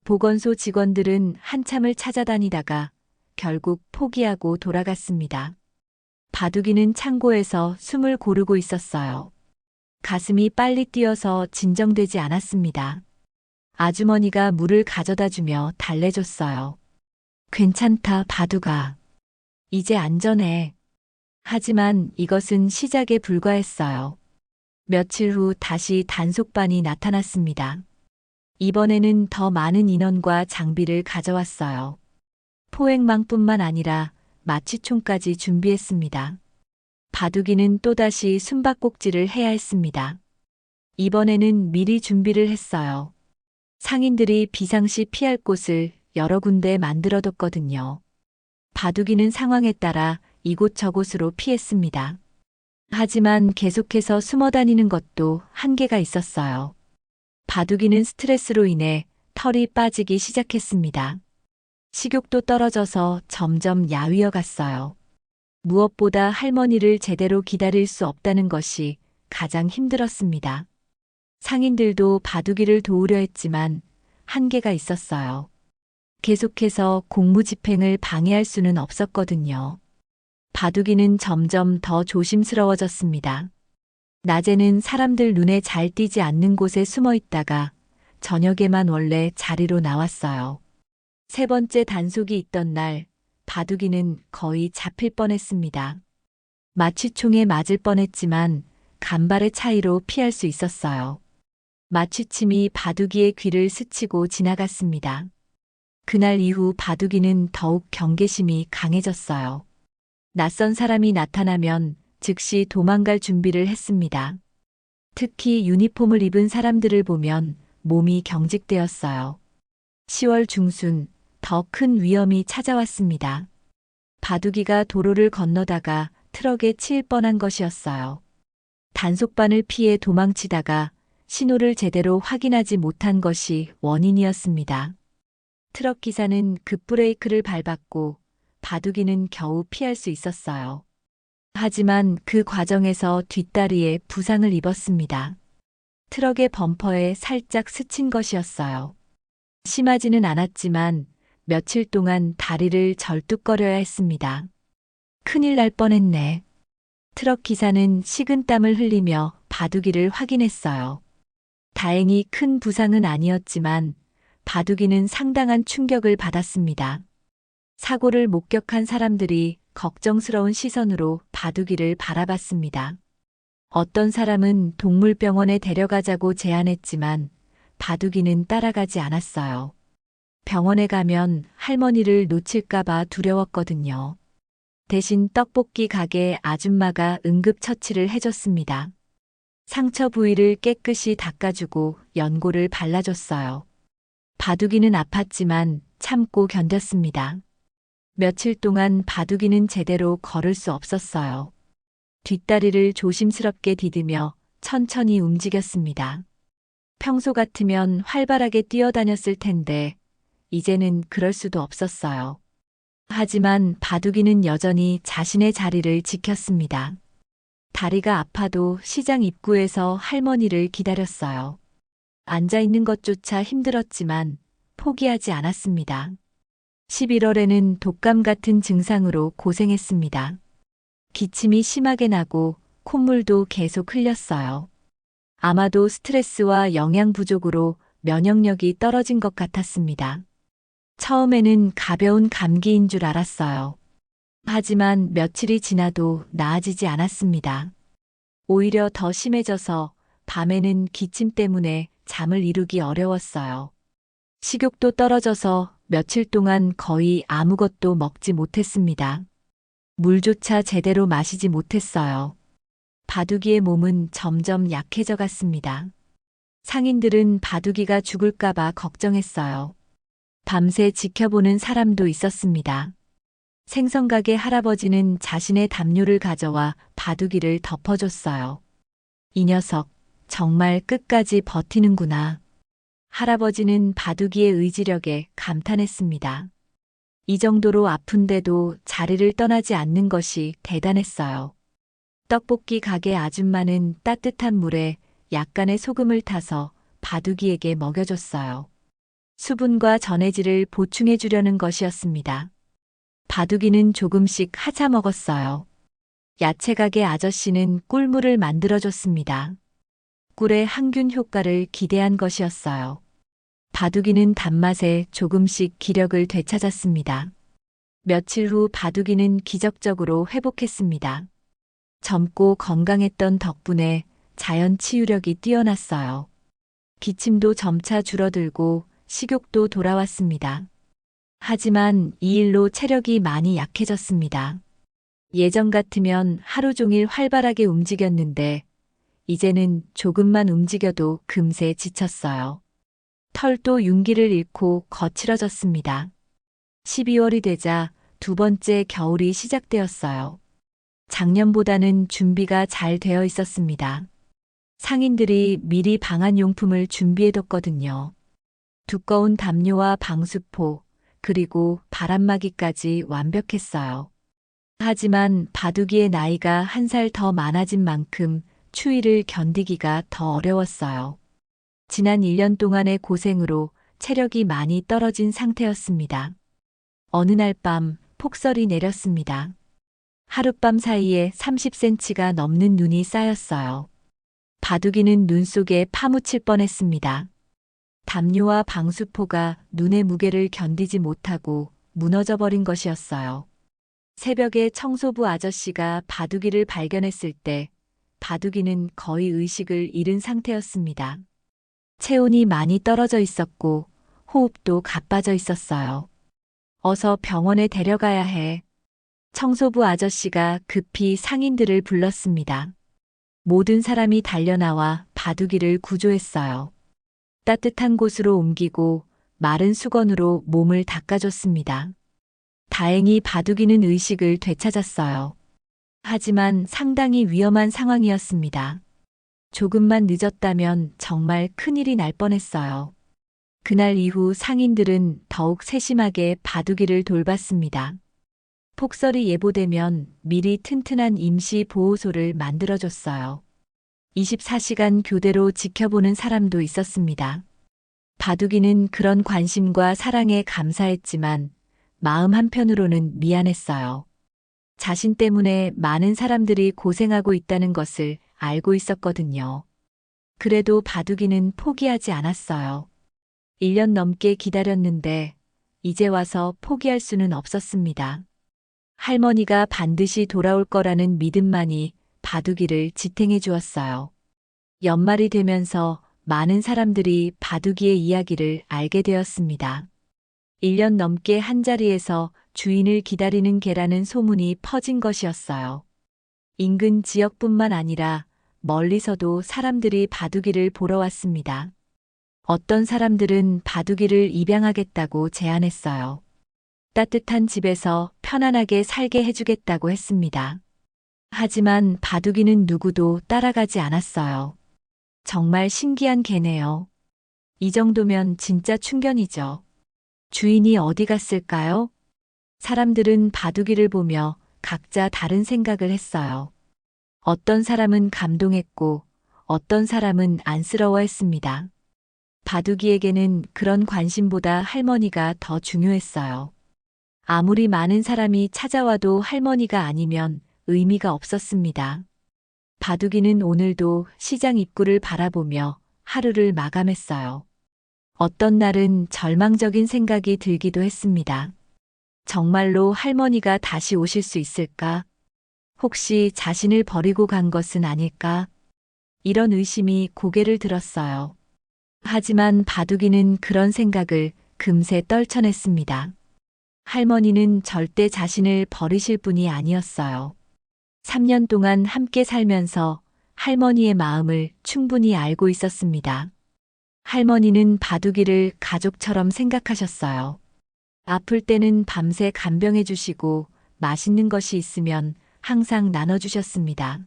보건소 직원들은 한참을 찾아다니다가 결국 포기하고 돌아갔습니다. 바둑이는 창고에서 숨을 고르고 있었어요. 가슴이 빨리 뛰어서 진정되지 않았습니다. 아주머니가 물을 가져다 주며 달래줬어요. 괜찮다, 바둑아. 이제 안전해. 하지만 이것은 시작에 불과했어요. 며칠 후 다시 단속반이 나타났습니다. 이번에는 더 많은 인원과 장비를 가져왔어요. 포획망뿐만 아니라 마취총까지 준비했습니다. 바둑이는 또다시 숨바꼭질을 해야 했습니다. 이번에는 미리 준비를 했어요. 상인들이 비상시 피할 곳을 여러 군데 만들어뒀거든요. 바둑이는 상황에 따라 이곳저곳으로 피했습니다. 하지만 계속해서 숨어다니는 것도 한계가 있었어요. 바둑이는 스트레스로 인해 털이 빠지기 시작했습니다. 식욕도 떨어져서 점점 야위어 갔어요. 무엇보다 할머니를 제대로 기다릴 수 없다는 것이 가장 힘들었습니다. 상인들도 바둑이를 도우려 했지만 한계가 있었어요. 계속해서 공무집행을 방해할 수는 없었거든요. 바둑이는 점점 더 조심스러워졌습니다. 낮에는 사람들 눈에 잘 띄지 않는 곳에 숨어 있다가 저녁에만 원래 자리로 나왔어요. 3번째 단속이 있던 날, 바둑이는 거의 잡힐 뻔했습니다. 마취총에 맞을 뻔했지만 간발의 차이로 피할 수 있었어요. 마취침이 바둑이의 귀를 스치고 지나갔습니다. 그날 이후 바둑이는 더욱 경계심이 강해졌어요. 낯선 사람이 나타나면 즉시 도망갈 준비를 했습니다. 특히 유니폼을 입은 사람들을 보면 몸이 경직되었어요. 10월 중순 더 큰 위험이 찾아왔습니다. 바둑이가 도로를 건너다가 트럭에 치일 뻔한 것이었어요. 단속반을 피해 도망치다가 신호를 제대로 확인하지 못한 것이 원인이었습니다. 트럭 기사는 급브레이크를 밟았고 바둑이는 겨우 피할 수 있었어요. 하지만 그 과정에서 뒷다리에 부상을 입었습니다. 트럭의 범퍼에 살짝 스친 것이었어요. 심하지는 않았지만 며칠 동안 다리를 절뚝거려야 했습니다. 큰일 날 뻔했네. 트럭 기사는 식은땀을 흘리며 바둑이를 확인했어요. 다행히 큰 부상은 아니었지만 바둑이는 상당한 충격을 받았습니다. 사고를 목격한 사람들이 걱정스러운 시선으로 바둑이를 바라봤습니다. 어떤 사람은 동물병원에 데려가자고 제안했지만 바둑이는 따라가지 않았어요. 병원에 가면 할머니를 놓칠까봐 두려웠거든요. 대신 떡볶이 가게 아줌마가 응급처치를 해줬습니다. 상처 부위를 깨끗이 닦아주고 연고를 발라줬어요. 바둑이는 아팠지만 참고 견뎠습니다. 며칠 동안 바둑이는 제대로 걸을 수 없었어요. 뒷다리를 조심스럽게 디디며 천천히 움직였습니다. 평소 같으면 활발하게 뛰어다녔을 텐데 이제는 그럴 수도 없었어요. 하지만 바둑이는 여전히 자신의 자리를 지켰습니다. 다리가 아파도 시장 입구에서 할머니를 기다렸어요. 앉아있는 것조차 힘들었지만 포기하지 않았습니다. 11월에는 독감 같은 증상으로 고생했습니다. 기침이 심하게 나고 콧물도 계속 흘렸어요. 아마도 스트레스와 영양 부족으로 면역력이 떨어진 것 같았습니다. 처음에는 가벼운 감기인 줄 알았어요. 하지만 며칠이 지나도 나아지지 않았습니다. 오히려 더 심해져서 밤에는 기침 때문에 잠을 이루기 어려웠어요. 식욕도 떨어져서 며칠 동안 거의 아무것도 먹지 못했습니다. 물조차 제대로 마시지 못했어요. 바둑이의 몸은 점점 약해져 갔습니다. 상인들은 바둑이가 죽을까봐 걱정했어요. 밤새 지켜보는 사람도 있었습니다. 생선가게 할아버지는 자신의 담요를 가져와 바둑이를 덮어줬어요. 이 녀석 정말 끝까지 버티는구나. 할아버지는 바둑이의 의지력에 감탄했습니다. 이 정도로 아픈데도 자리를 떠나지 않는 것이 대단했어요. 떡볶이 가게 아줌마는 따뜻한 물에 약간의 소금을 타서 바둑이에게 먹여줬어요. 수분과 전해질을 보충해 주려는 것이었습니다. 바둑이는 조금씩 하자 먹었어요. 야채 가게 아저씨는 꿀물을 만들어줬습니다. 꿀의 항균 효과를 기대한 것이었어요. 바둑이는 단맛에 조금씩 기력을 되찾았습니다. 며칠 후 바둑이는 기적적으로 회복했습니다. 젊고 건강했던 덕분에 자연 치유력이 뛰어났어요. 기침도 점차 줄어들고 식욕도 돌아왔습니다. 하지만 이 일로 체력이 많이 약해졌습니다. 예전 같으면 하루 종일 활발하게 움직였는데 이제는 조금만 움직여도 금세 지쳤어요. 털도 윤기를 잃고 거칠어졌습니다. 12월이 되자 두 번째 겨울이 시작되었어요. 작년보다는 준비가 잘 되어 있었습니다. 상인들이 미리 방한용품을 준비해뒀거든요. 두꺼운 담요와 방수포, 그리고 바람막이까지 완벽했어요. 하지만 바둑이의 나이가 한 살 더 많아진 만큼 추위를 견디기가 더 어려웠어요. 지난 1년 동안의 고생으로 체력이 많이 떨어진 상태였습니다. 어느 날 밤 폭설이 내렸습니다. 하룻밤 사이에 30cm가 넘는 눈이 쌓였어요. 바둑이는 눈 속에 파묻힐 뻔했습니다. 담요와 방수포가 눈의 무게를 견디지 못하고 무너져 버린 것이었어요. 새벽에 청소부 아저씨가 바둑이를 발견했을 때 바둑이는 거의 의식을 잃은 상태였습니다. 체온이 많이 떨어져 있었고 호흡도 가빠져 있었어요. 어서 병원에 데려가야 해. 청소부 아저씨가 급히 상인들을 불렀습니다. 모든 사람이 달려나와 바둑이를 구조했어요. 따뜻한 곳으로 옮기고 마른 수건으로 몸을 닦아줬습니다. 다행히 바둑이는 의식을 되찾았어요. 하지만 상당히 위험한 상황이었습니다. 조금만 늦었다면 정말 큰일이 날 뻔했어요. 그날 이후 상인들은 더욱 세심하게 바둑이를 돌봤습니다. 폭설이 예보되면 미리 튼튼한 임시 보호소를 만들어줬어요. 24시간 교대로 지켜보는 사람도 있었습니다. 바둑이는 그런 관심과 사랑에 감사했지만 마음 한편으로는 미안했어요. 자신 때문에 많은 사람들이 고생하고 있다는 것을 알고 있었거든요. 그래도 바둑이는 포기하지 않았어요. 1년 넘게 기다렸는데 이제 와서 포기할 수는 없었습니다. 할머니가 반드시 돌아올 거라는 믿음만이 바둑이를 지탱해 주었어요. 연말이 되면서 많은 사람들이 바둑이의 이야기를 알게 되었습니다. 1년 넘게 한자리에서 주인을 기다리는 개라는 소문이 퍼진 것이었어요. 인근 지역뿐만 아니라 멀리서도 사람들이 바둑이를 보러 왔습니다. 어떤 사람들은 바둑이를 입양하겠다고 제안했어요. 따뜻한 집에서 편안하게 살게 해주겠다고 했습니다. 하지만 바둑이는 누구도 따라가지 않았어요. 정말 신기한 개네요. 이 정도면 진짜 충견이죠. 주인이 어디 갔을까요? 사람들은 바둑이를 보며 각자 다른 생각을 했어요. 어떤 사람은 감동했고 어떤 사람은 안쓰러워했습니다. 바둑이에게는 그런 관심보다 할머니가 더 중요했어요. 아무리 많은 사람이 찾아와도 할머니가 아니면 의미가 없었습니다. 바둑이는 오늘도 시장 입구를 바라보며 하루를 마감했어요. 어떤 날은 절망적인 생각이 들기도 했습니다. 정말로 할머니가 다시 오실 수 있을까? 혹시 자신을 버리고 간 것은 아닐까? 이런 의심이 고개를 들었어요. 하지만 바둑이는 그런 생각을 금세 떨쳐냈습니다. 할머니는 절대 자신을 버리실 분이 아니었어요. 3년 동안 함께 살면서 할머니의 마음을 충분히 알고 있었습니다. 할머니는 바둑이를 가족처럼 생각하셨어요. 아플 때는 밤새 간병해 주시고 맛있는 것이 있으면 항상 나눠주셨습니다.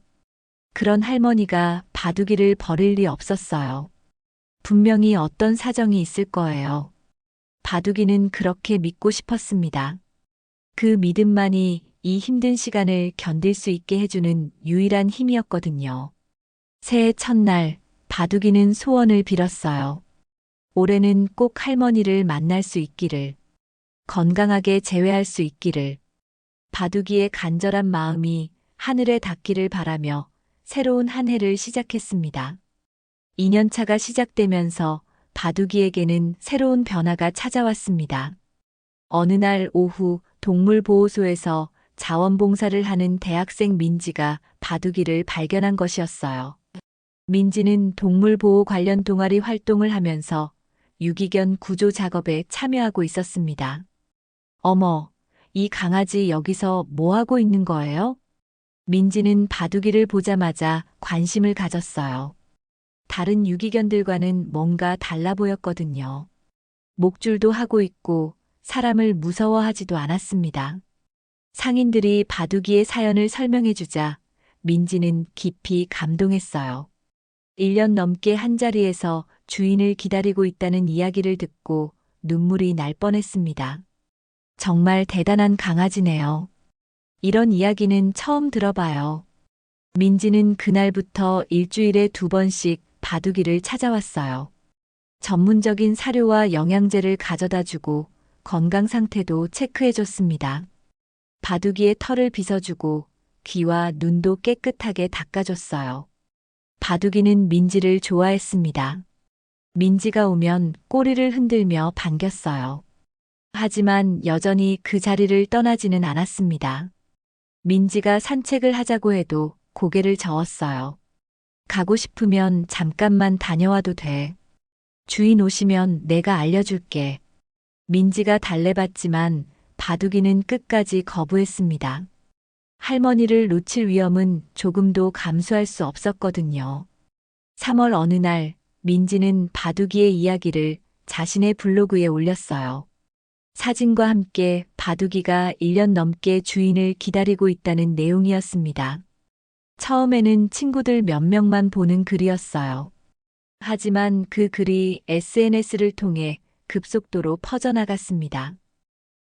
그런 할머니가 바둑이를 버릴 리 없었어요. 분명히 어떤 사정이 있을 거예요. 바둑이는 그렇게 믿고 싶었습니다. 그 믿음만이 이 힘든 시간을 견딜 수 있게 해주는 유일한 힘이었거든요. 새해 첫날 바둑이는 소원을 빌었어요. 올해는 꼭 할머니를 만날 수 있기를, 건강하게 재회할 수 있기를. 바둑이의 간절한 마음이 하늘에 닿기를 바라며 새로운 한 해를 시작했습니다. 2년차가 시작되면서 바둑이에게는 새로운 변화가 찾아왔습니다. 어느 날 오후 동물보호소에서 자원봉사를 하는 대학생 민지가 바둑이를 발견한 것이었어요. 민지는 동물보호 관련 동아리 활동을 하면서 유기견 구조 작업에 참여하고 있었습니다. 어머, 이 강아지 여기서 뭐 하고 있는 거예요? 민지는 바둑이를 보자마자 관심을 가졌어요. 다른 유기견들과는 뭔가 달라 보였거든요. 목줄도 하고 있고 사람을 무서워하지도 않았습니다. 상인들이 바둑이의 사연을 설명해주자 민지는 깊이 감동했어요. 1년 넘게 한자리에서 주인을 기다리고 있다는 이야기를 듣고 눈물이 날 뻔했습니다. 정말 대단한 강아지네요. 이런 이야기는 처음 들어봐요. 민지는 그날부터 일주일에 2번씩 바둑이를 찾아왔어요. 전문적인 사료와 영양제를 가져다 주고 건강 상태도 체크해줬습니다. 바둑이의 털을 빗어주고 귀와 눈도 깨끗하게 닦아줬어요. 바둑이는 민지를 좋아했습니다. 민지가 오면 꼬리를 흔들며 반겼어요. 하지만 여전히 그 자리를 떠나지는 않았습니다. 민지가 산책을 하자고 해도 고개를 저었어요. 가고 싶으면 잠깐만 다녀와도 돼. 주인 오시면 내가 알려줄게. 민지가 달래봤지만 바둑이는 끝까지 거부했습니다. 할머니를 놓칠 위험은 조금도 감수할 수 없었거든요. 3월 어느 날 민지는 바둑이의 이야기를 자신의 블로그에 올렸어요. 사진과 함께 바둑이가 1년 넘게 주인을 기다리고 있다는 내용이었습니다. 처음에는 친구들 몇 명만 보는 글이었어요. 하지만 그 글이 SNS를 통해 급속도로 퍼져나갔습니다.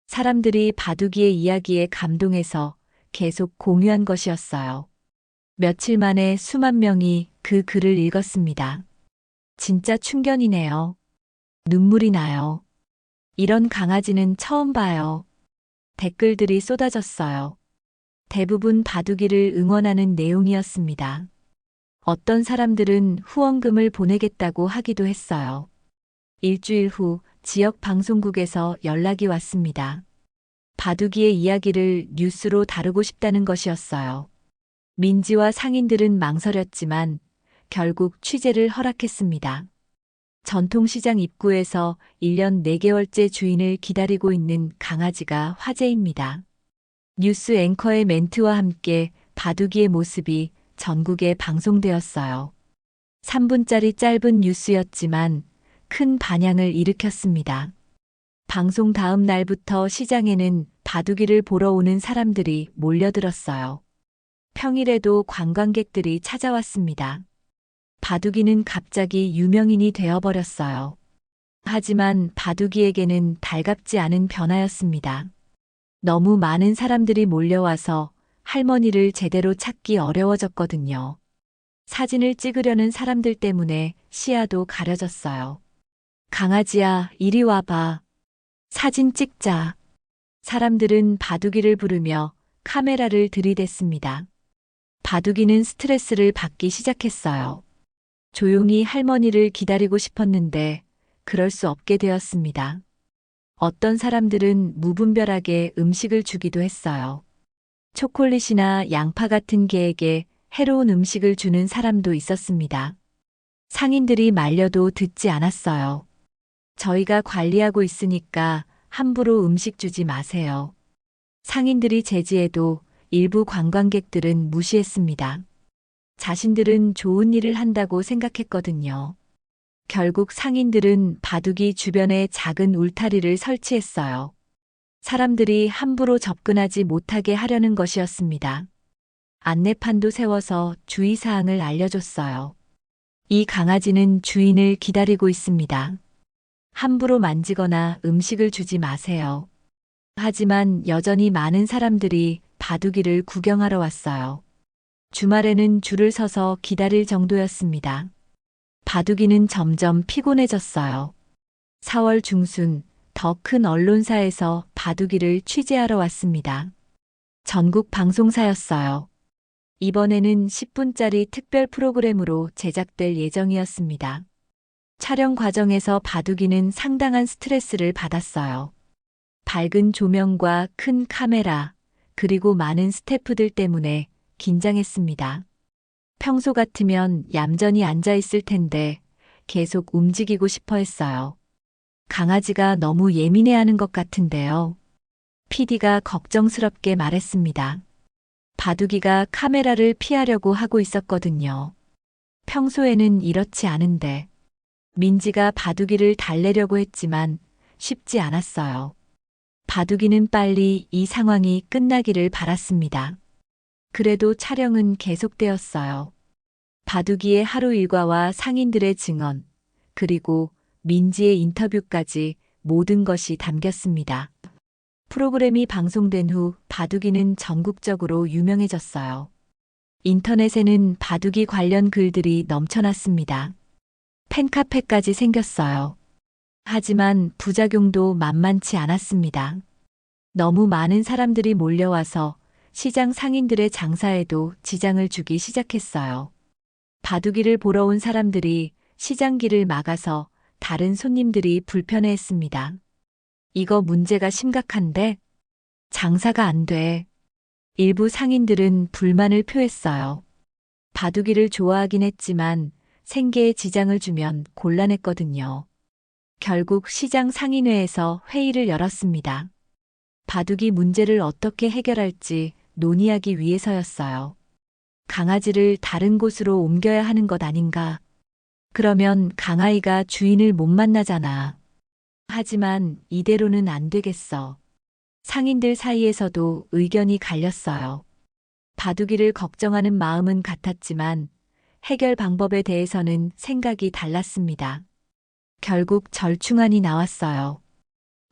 사람들이 바둑이의 이야기에 감동해서 계속 공유한 것이었어요. 며칠 만에 수만 명이 그 글을 읽었습니다. 진짜 충견이네요. 눈물이 나요. 이런 강아지는 처음 봐요. 댓글들이 쏟아졌어요. 대부분 바둑이를 응원하는 내용이었습니다. 어떤 사람들은 후원금을 보내겠다고 하기도 했어요. 일주일 후 지역 방송국에서 연락이 왔습니다. 바둑이의 이야기를 뉴스로 다루고 싶다는 것이었어요. 민지와 상인들은 망설였지만 결국 취재를 허락했습니다. 전통시장 입구에서 1년 4개월째 주인을 기다리고 있는 강아지가 화제입니다. 뉴스 앵커의 멘트와 함께 바둑이의 모습이 전국에 방송되었어요. 3분짜리 짧은 뉴스였지만 큰 반향을 일으켰습니다. 방송 다음 날부터 시장에는 바둑이를 보러 오는 사람들이 몰려들었어요. 평일에도 관광객들이 찾아왔습니다. 바둑이는 갑자기 유명인이 되어버렸어요. 하지만 바둑이에게는 달갑지 않은 변화였습니다. 너무 많은 사람들이 몰려와서 할머니를 제대로 찾기 어려워졌거든요. 사진을 찍으려는 사람들 때문에 시야도 가려졌어요. 강아지야, 이리 와봐. 사진 찍자. 사람들은 바둑이를 부르며 카메라를 들이댔습니다. 바둑이는 스트레스를 받기 시작했어요. 조용히 할머니를 기다리고 싶었는데 그럴 수 없게 되었습니다. 어떤 사람들은 무분별하게 음식을 주기도 했어요. 초콜릿이나 양파 같은 개에게 해로운 음식을 주는 사람도 있었습니다. 상인들이 말려도 듣지 않았어요. 저희가 관리하고 있으니까 함부로 음식 주지 마세요. 상인들이 제지해도 일부 관광객들은 무시했습니다. 자신들은 좋은 일을 한다고 생각했거든요. 결국 상인들은 바둑이 주변에 작은 울타리를 설치했어요. 사람들이 함부로 접근하지 못하게 하려는 것이었습니다. 안내판도 세워서 주의사항을 알려줬어요. 이 강아지는 주인을 기다리고 있습니다. 함부로 만지거나 음식을 주지 마세요. 하지만 여전히 많은 사람들이 바둑이를 구경하러 왔어요. 주말에는 줄을 서서 기다릴 정도였습니다. 바둑이는 점점 피곤해졌어요. 4월 중순 더 큰 언론사에서 바둑이를 취재하러 왔습니다. 전국 방송사였어요. 이번에는 10분짜리 특별 프로그램으로 제작될 예정이었습니다. 촬영 과정에서 바둑이는 상당한 스트레스를 받았어요. 밝은 조명과 큰 카메라, 그리고 많은 스태프들 때문에 긴장했습니다. 평소 같으면 얌전히 앉아 있을 텐데 계속 움직이고 싶어 했어요. 강아지가 너무 예민해하는 것 같은데요. PD가 걱정스럽게 말했습니다. 바둑이가 카메라를 피하려고 하고 있었거든요. 평소에는 이렇지 않은데. 민지가 바둑이를 달래려고 했지만 쉽지 않았어요. 바둑이는 빨리 이 상황이 끝나기를 바랐습니다. 그래도 촬영은 계속되었어요. 바둑이의 하루 일과와 상인들의 증언, 그리고 민지의 인터뷰까지 모든 것이 담겼습니다. 프로그램이 방송된 후 바둑이는 전국적으로 유명해졌어요. 인터넷에는 바둑이 관련 글들이 넘쳐났습니다. 팬카페까지 생겼어요. 하지만 부작용도 만만치 않았습니다. 너무 많은 사람들이 몰려와서 시장 상인들의 장사에도 지장을 주기 시작했어요. 바둑이를 보러 온 사람들이 시장길을 막아서 다른 손님들이 불편해했습니다. 이거 문제가 심각한데? 장사가 안 돼. 일부 상인들은 불만을 표했어요. 바둑이를 좋아하긴 했지만 생계에 지장을 주면 곤란했거든요. 결국 시장 상인회에서 회의를 열었습니다. 바둑이 문제를 어떻게 해결할지 논의하기 위해서였어요. 강아지를 다른 곳으로 옮겨야 하는 것 아닌가? 그러면 강아이가 주인을 못 만나잖아. 하지만 이대로는 안 되겠어. 상인들 사이에서도 의견이 갈렸어요. 바둑이를 걱정하는 마음은 같았지만 해결 방법에 대해서는 생각이 달랐습니다. 결국 절충안이 나왔어요.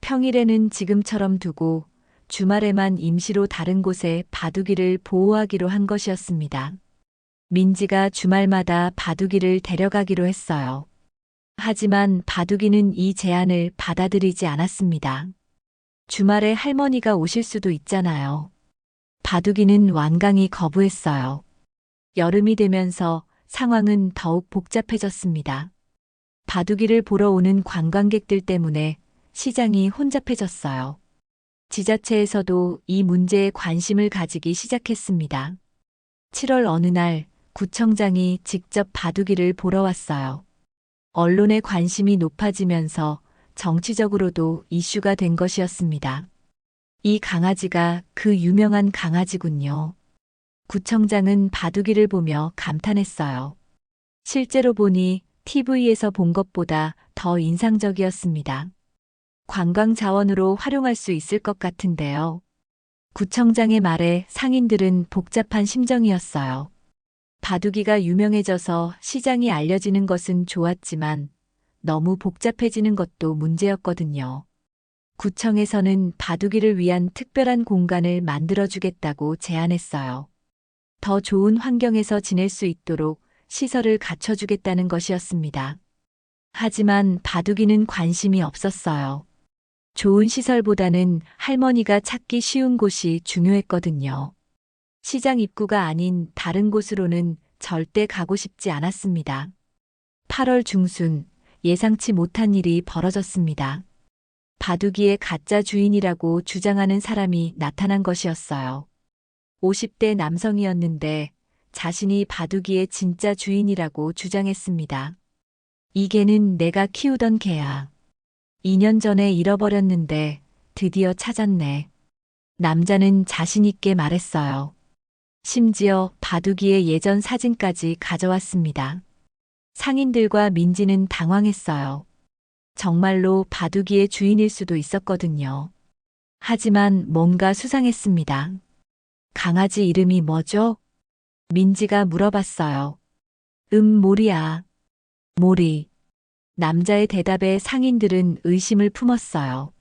평일에는 지금처럼 두고 주말에만 임시로 다른 곳에 바둑이를 보호하기로 한 것이었습니다. 민지가 주말마다 바둑이를 데려가기로 했어요. 하지만 바둑이는 이 제안을 받아들이지 않았습니다. 주말에 할머니가 오실 수도 있잖아요. 바둑이는 완강히 거부했어요. 여름이 되면서 상황은 더욱 복잡해졌습니다. 바둑이를 보러 오는 관광객들 때문에 시장이 혼잡해졌어요. 지자체에서도 이 문제에 관심을 가지기 시작했습니다. 7월 어느 날 구청장이 직접 바둑이를 보러 왔어요. 언론의 관심이 높아지면서 정치적으로도 이슈가 된 것이었습니다. 이 강아지가 그 유명한 강아지군요. 구청장은 바둑이를 보며 감탄했어요. 실제로 보니 TV에서 본 것보다 더 인상적이었습니다. 관광 자원으로 활용할 수 있을 것 같은데요. 구청장의 말에 상인들은 복잡한 심정이었어요. 바둑이가 유명해져서 시장이 알려지는 것은 좋았지만 너무 복잡해지는 것도 문제였거든요. 구청에서는 바둑이를 위한 특별한 공간을 만들어주겠다고 제안했어요. 더 좋은 환경에서 지낼 수 있도록 시설을 갖춰주겠다는 것이었습니다. 하지만 바둑이는 관심이 없었어요. 좋은 시설보다는 할머니가 찾기 쉬운 곳이 중요했거든요. 시장 입구가 아닌 다른 곳으로는 절대 가고 싶지 않았습니다. 8월 중순, 예상치 못한 일이 벌어졌습니다. 바둑이의 가짜 주인이라고 주장하는 사람이 나타난 것이었어요. 50대 남성이었는데 자신이 바둑이의 진짜 주인이라고 주장했습니다. 이 개는 내가 키우던 개야. 2년 전에 잃어버렸는데 드디어 찾았네. 남자는 자신 있게 말했어요. 심지어 바둑이의 예전 사진까지 가져왔습니다. 상인들과 민지는 당황했어요. 정말로 바둑이의 주인일 수도 있었거든요. 하지만 뭔가 수상했습니다. 강아지 이름이 뭐죠? 민지가 물어봤어요. 모리야. 모리. 남자의 대답에 상인들은 의심을 품었어요.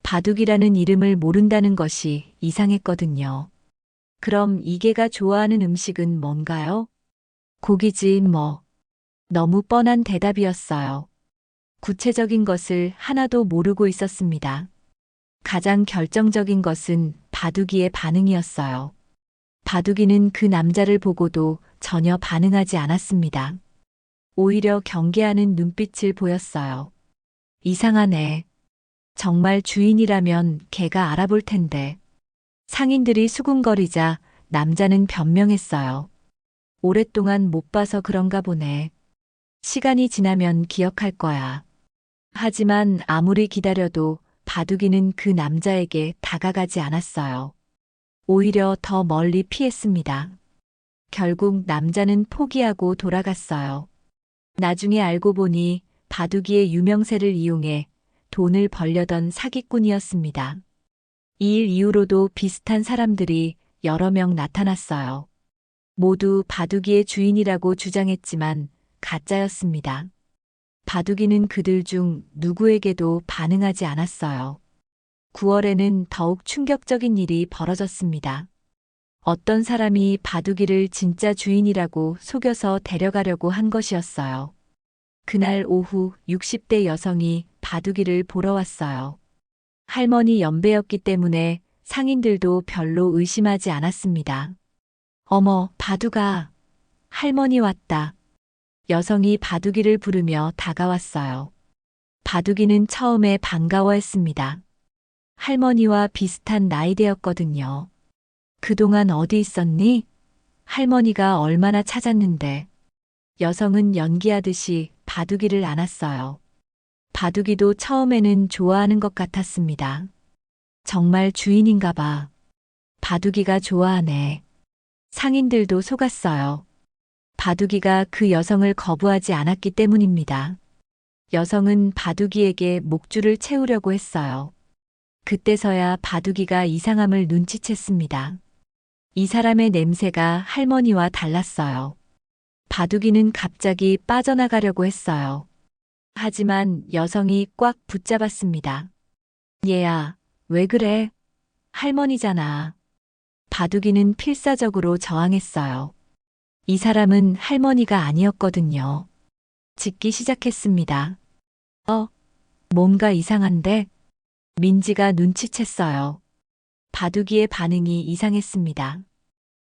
바둑이라는 이름을 모른다는 것이 이상했거든요. 그럼 이 개가 좋아하는 음식은 뭔가요? 고기지 뭐. 너무 뻔한 대답이었어요. 구체적인 것을 하나도 모르고 있었습니다. 가장 결정적인 것은 바둑이의 반응이었어요. 바둑이는 그 남자를 보고도 전혀 반응하지 않았습니다. 오히려 경계하는 눈빛을 보였어요. 이상하네. 정말 주인이라면 걔가 알아볼 텐데. 상인들이 수군거리자 남자는 변명했어요. 오랫동안 못 봐서 그런가 보네. 시간이 지나면 기억할 거야. 하지만 아무리 기다려도 바둑이는 그 남자에게 다가가지 않았어요. 오히려 더 멀리 피했습니다. 결국 남자는 포기하고 돌아갔어요. 나중에 알고 보니 바둑이의 유명세를 이용해 돈을 벌려던 사기꾼이었습니다. 이 일 이후로도 비슷한 사람들이 여러 명 나타났어요. 모두 바둑이의 주인이라고 주장했지만 가짜였습니다. 바둑이는 그들 중 누구에게도 반응하지 않았어요. 9월에는 더욱 충격적인 일이 벌어졌습니다. 어떤 사람이 바둑이를 진짜 주인이라고 속여서 데려가려고 한 것이었어요. 그날 오후 60대 여성이 바둑이를 보러 왔어요. 할머니 연배였기 때문에 상인들도 별로 의심하지 않았습니다. 어머, 바둑아. 할머니 왔다. 여성이 바둑이를 부르며 다가왔어요. 바둑이는 처음에 반가워했습니다. 할머니와 비슷한 나이대였거든요. 그동안 어디 있었니? 할머니가 얼마나 찾았는데. 여성은 연기하듯이 바둑이를 안았어요. 바둑이도 처음에는 좋아하는 것 같았습니다. 정말 주인인가 봐. 바둑이가 좋아하네. 상인들도 속았어요. 바둑이가 그 여성을 거부하지 않았기 때문입니다. 여성은 바둑이에게 목줄을 채우려고 했어요. 그때서야 바둑이가 이상함을 눈치챘습니다. 이 사람의 냄새가 할머니와 달랐어요. 바둑이는 갑자기 빠져나가려고 했어요. 하지만 여성이 꽉 붙잡았습니다. 얘야, 왜 그래? 할머니잖아. 바둑이는 필사적으로 저항했어요. 이 사람은 할머니가 아니었거든요. 짖기 시작했습니다. 뭔가 이상한데? 민지가 눈치챘어요. 바둑이의 반응이 이상했습니다.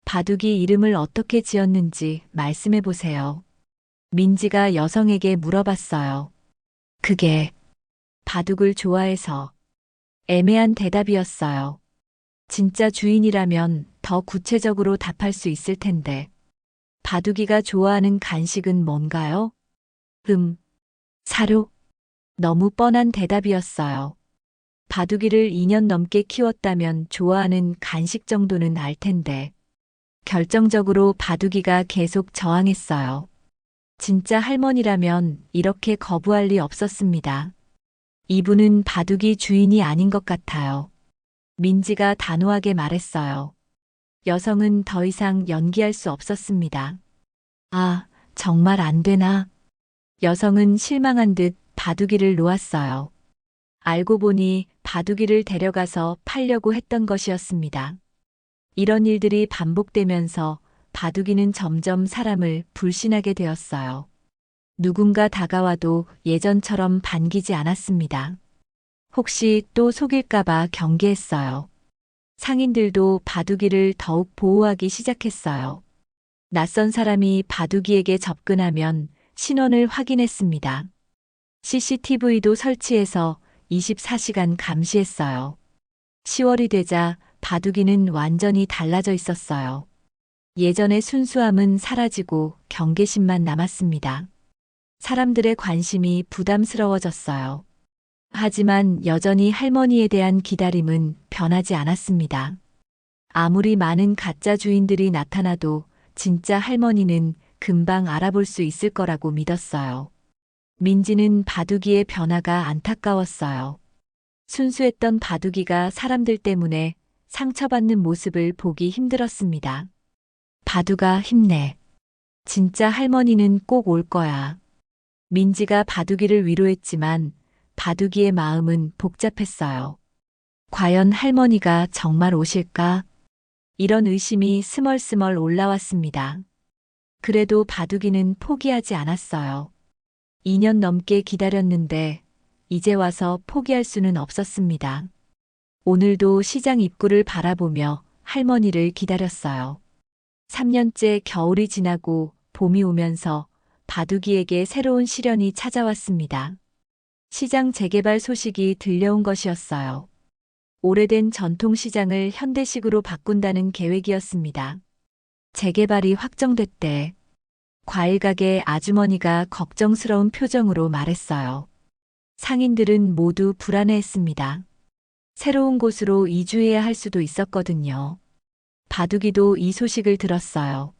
바둑이 이름을 어떻게 지었는지 말씀해 보세요. 민지가 여성에게 물어봤어요. 그게 바둑을 좋아해서. 애매한 대답이었어요. 진짜 주인이라면 더 구체적으로 답할 수 있을 텐데. 바둑이가 좋아하는 간식은 뭔가요? 사료. 너무 뻔한 대답이었어요. 바둑이를 2년 넘게 키웠다면 좋아하는 간식 정도는 알 텐데. 결정적으로 바둑이가 계속 저항했어요. 진짜 할머니라면 이렇게 거부할 리 없었습니다. 이분은 바둑이 주인이 아닌 것 같아요. 민지가 단호하게 말했어요. 여성은 더 이상 연기할 수 없었습니다. 아, 정말 안 되나? 여성은 실망한 듯 바둑이를 놓았어요. 알고 보니 바둑이를 데려가서 팔려고 했던 것이었습니다. 이런 일들이 반복되면서 바둑이는 점점 사람을 불신하게 되었어요. 누군가 다가와도 예전처럼 반기지 않았습니다. 혹시 또 속일까봐 경계했어요. 상인들도 바둑이를 더욱 보호하기 시작했어요. 낯선 사람이 바둑이에게 접근하면 신원을 확인했습니다. CCTV도 설치해서 24시간 감시했어요. 10월이 되자 바둑이는 완전히 달라져 있었어요. 예전의 순수함은 사라지고 경계심만 남았습니다. 사람들의 관심이 부담스러워졌어요. 하지만 여전히 할머니에 대한 기다림은 변하지 않았습니다. 아무리 많은 가짜 주인들이 나타나도 진짜 할머니는 금방 알아볼 수 있을 거라고 믿었어요. 민지는 바둑이의 변화가 안타까웠어요. 순수했던 바둑이가 사람들 때문에 상처받는 모습을 보기 힘들었습니다. 바둑아, 힘내. 진짜 할머니는 꼭 올 거야. 민지가 바둑이를 위로했지만 바둑이의 마음은 복잡했어요. 과연 할머니가 정말 오실까? 이런 의심이 스멀스멀 올라왔습니다. 그래도 바둑이는 포기하지 않았어요. 2년 넘게 기다렸는데 이제 와서 포기할 수는 없었습니다. 오늘도 시장 입구를 바라보며 할머니를 기다렸어요. 3년째 겨울이 지나고 봄이 오면서 바둑이에게 새로운 시련이 찾아왔습니다. 시장 재개발 소식이 들려온 것이었어요. 오래된 전통시장을 현대식으로 바꾼다는 계획이었습니다. 재개발이 확정됐대. 과일가게 아주머니가 걱정스러운 표정으로 말했어요. 상인들은 모두 불안해했습니다. 새로운 곳으로 이주해야 할 수도 있었거든요. 바둑이도 이 소식을 들었어요.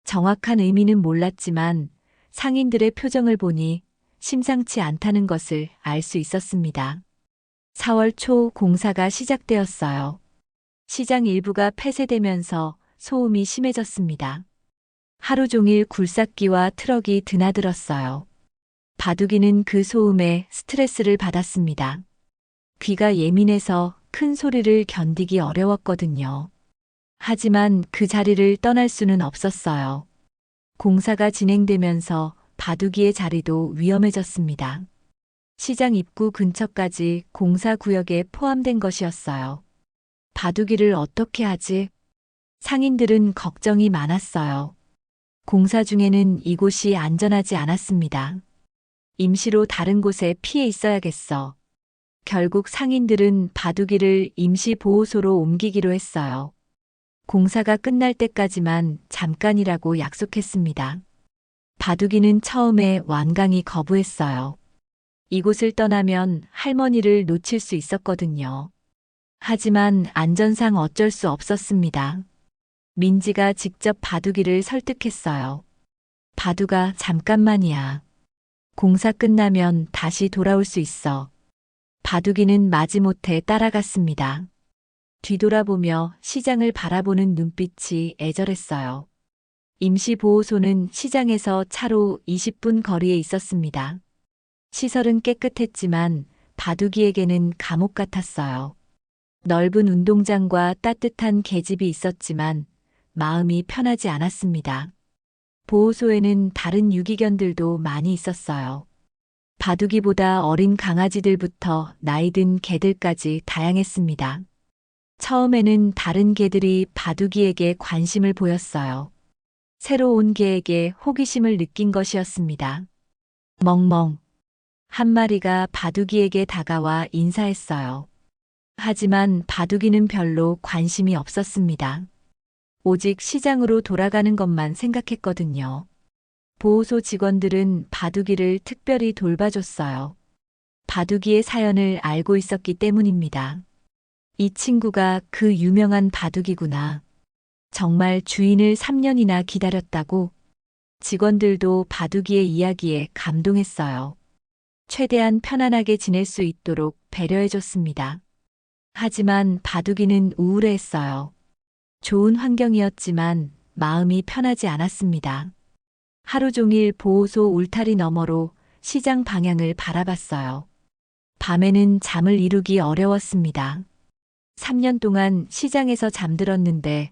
정확한 의미는 몰랐지만 상인들의 표정을 보니 심상치 않다는 것을 알 수 있었습니다. 4월 초 공사가 시작되었어요. 시장 일부가 폐쇄되면서 소음이 심해졌습니다. 하루 종일 굴삭기와 트럭이 드나들었어요. 바둑이는 그 소음에 스트레스를 받았습니다. 귀가 예민해서 큰 소리를 견디기 어려웠거든요. 하지만 그 자리를 떠날 수는 없었어요. 공사가 진행되면서 바둑이의 자리도 위험해졌습니다. 시장 입구 근처까지 공사 구역에 포함된 것이었어요. 바둑이를 어떻게 하지? 상인들은 걱정이 많았어요. 공사 중에는 이곳이 안전하지 않았습니다. 임시로 다른 곳에 피해 있어야겠어. 결국 상인들은 바둑이를 임시 보호소로 옮기기로 했어요. 공사가 끝날 때까지만 잠깐이라고 약속했습니다. 바둑이는 처음에 완강히 거부했어요. 이곳을 떠나면 할머니를 놓칠 수 있었거든요. 하지만 안전상 어쩔 수 없었습니다. 민지가 직접 바둑이를 설득했어요. 바둑아, 잠깐만이야. 공사 끝나면 다시 돌아올 수 있어. 바둑이는 마지못해 따라갔습니다. 뒤돌아보며 시장을 바라보는 눈빛이 애절했어요. 임시보호소는 시장에서 차로 20분 거리에 있었습니다. 시설은 깨끗했지만 바둑이에게는 감옥 같았어요. 넓은 운동장과 따뜻한 계집이 있었지만 마음이 편하지 않았습니다. 보호소에는 다른 유기견들도 많이 있었어요. 바둑이보다 어린 강아지들부터 나이든 개들까지 다양했습니다. 처음에는 다른 개들이 바둑이에게 관심을 보였어요. 새로 온 개에게 호기심을 느낀 것이었습니다. 멍멍. 한 마리가 바둑이에게 다가와 인사했어요. 하지만 바둑이는 별로 관심이 없었습니다. 오직 시장으로 돌아가는 것만 생각했거든요. 보호소 직원들은 바둑이를 특별히 돌봐줬어요. 바둑이의 사연을 알고 있었기 때문입니다. 이 친구가 그 유명한 바둑이구나. 정말 주인을 3년이나 기다렸다고. 직원들도 바둑이의 이야기에 감동했어요. 최대한 편안하게 지낼 수 있도록 배려해줬습니다. 하지만 바둑이는 우울해했어요. 좋은 환경이었지만 마음이 편하지 않았습니다. 하루 종일 보호소 울타리 너머로 시장 방향을 바라봤어요. 밤에는 잠을 이루기 어려웠습니다. 3년 동안 시장에서 잠들었는데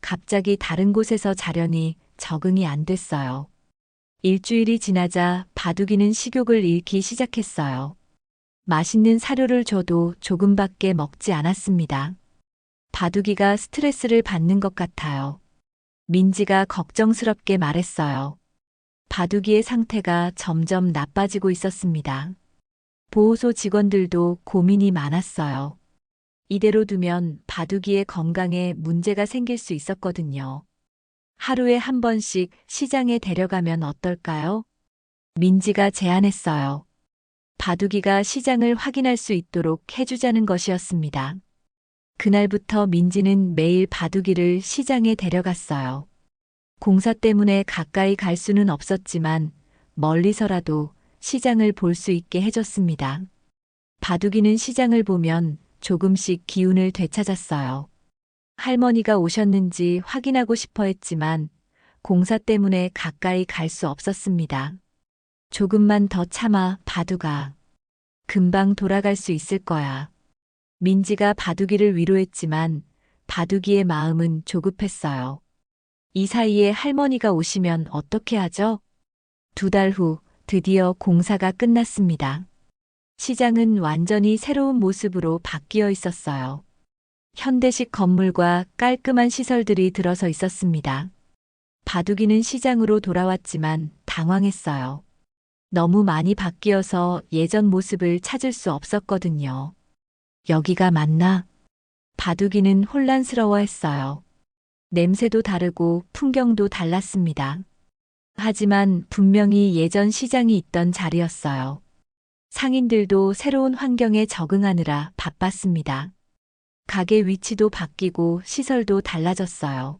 갑자기 다른 곳에서 자려니 적응이 안 됐어요. 일주일이 지나자 바둑이는 식욕을 잃기 시작했어요. 맛있는 사료를 줘도 조금밖에 먹지 않았습니다. 바둑이가 스트레스를 받는 것 같아요. 민지가 걱정스럽게 말했어요. 바둑이의 상태가 점점 나빠지고 있었습니다. 보호소 직원들도 고민이 많았어요. 이대로 두면 바둑이의 건강에 문제가 생길 수 있었거든요. 하루에 한 번씩 시장에 데려가면 어떨까요? 민지가 제안했어요. 바둑이가 시장을 확인할 수 있도록 해주자는 것이었습니다. 그날부터 민지는 매일 바둑이를 시장에 데려갔어요. 공사 때문에 가까이 갈 수는 없었지만 멀리서라도 시장을 볼 수 있게 해줬습니다. 바둑이는 시장을 보면 조금씩 기운을 되찾았어요. 할머니가 오셨는지 확인하고 싶어 했지만 공사 때문에 가까이 갈 수 없었습니다. 조금만 더 참아, 바둑아. 금방 돌아갈 수 있을 거야. 민지가 바둑이를 위로했지만 바둑이의 마음은 조급했어요. 이 사이에 할머니가 오시면 어떻게 하죠? 2달 후 드디어 공사가 끝났습니다. 시장은 완전히 새로운 모습으로 바뀌어 있었어요. 현대식 건물과 깔끔한 시설들이 들어서 있었습니다. 바둑이는 시장으로 돌아왔지만 당황했어요. 너무 많이 바뀌어서 예전 모습을 찾을 수 없었거든요. 여기가 맞나? 바둑이는 혼란스러워했어요. 냄새도 다르고 풍경도 달랐습니다. 하지만 분명히 예전 시장이 있던 자리였어요. 상인들도 새로운 환경에 적응하느라 바빴습니다. 가게 위치도 바뀌고 시설도 달라졌어요.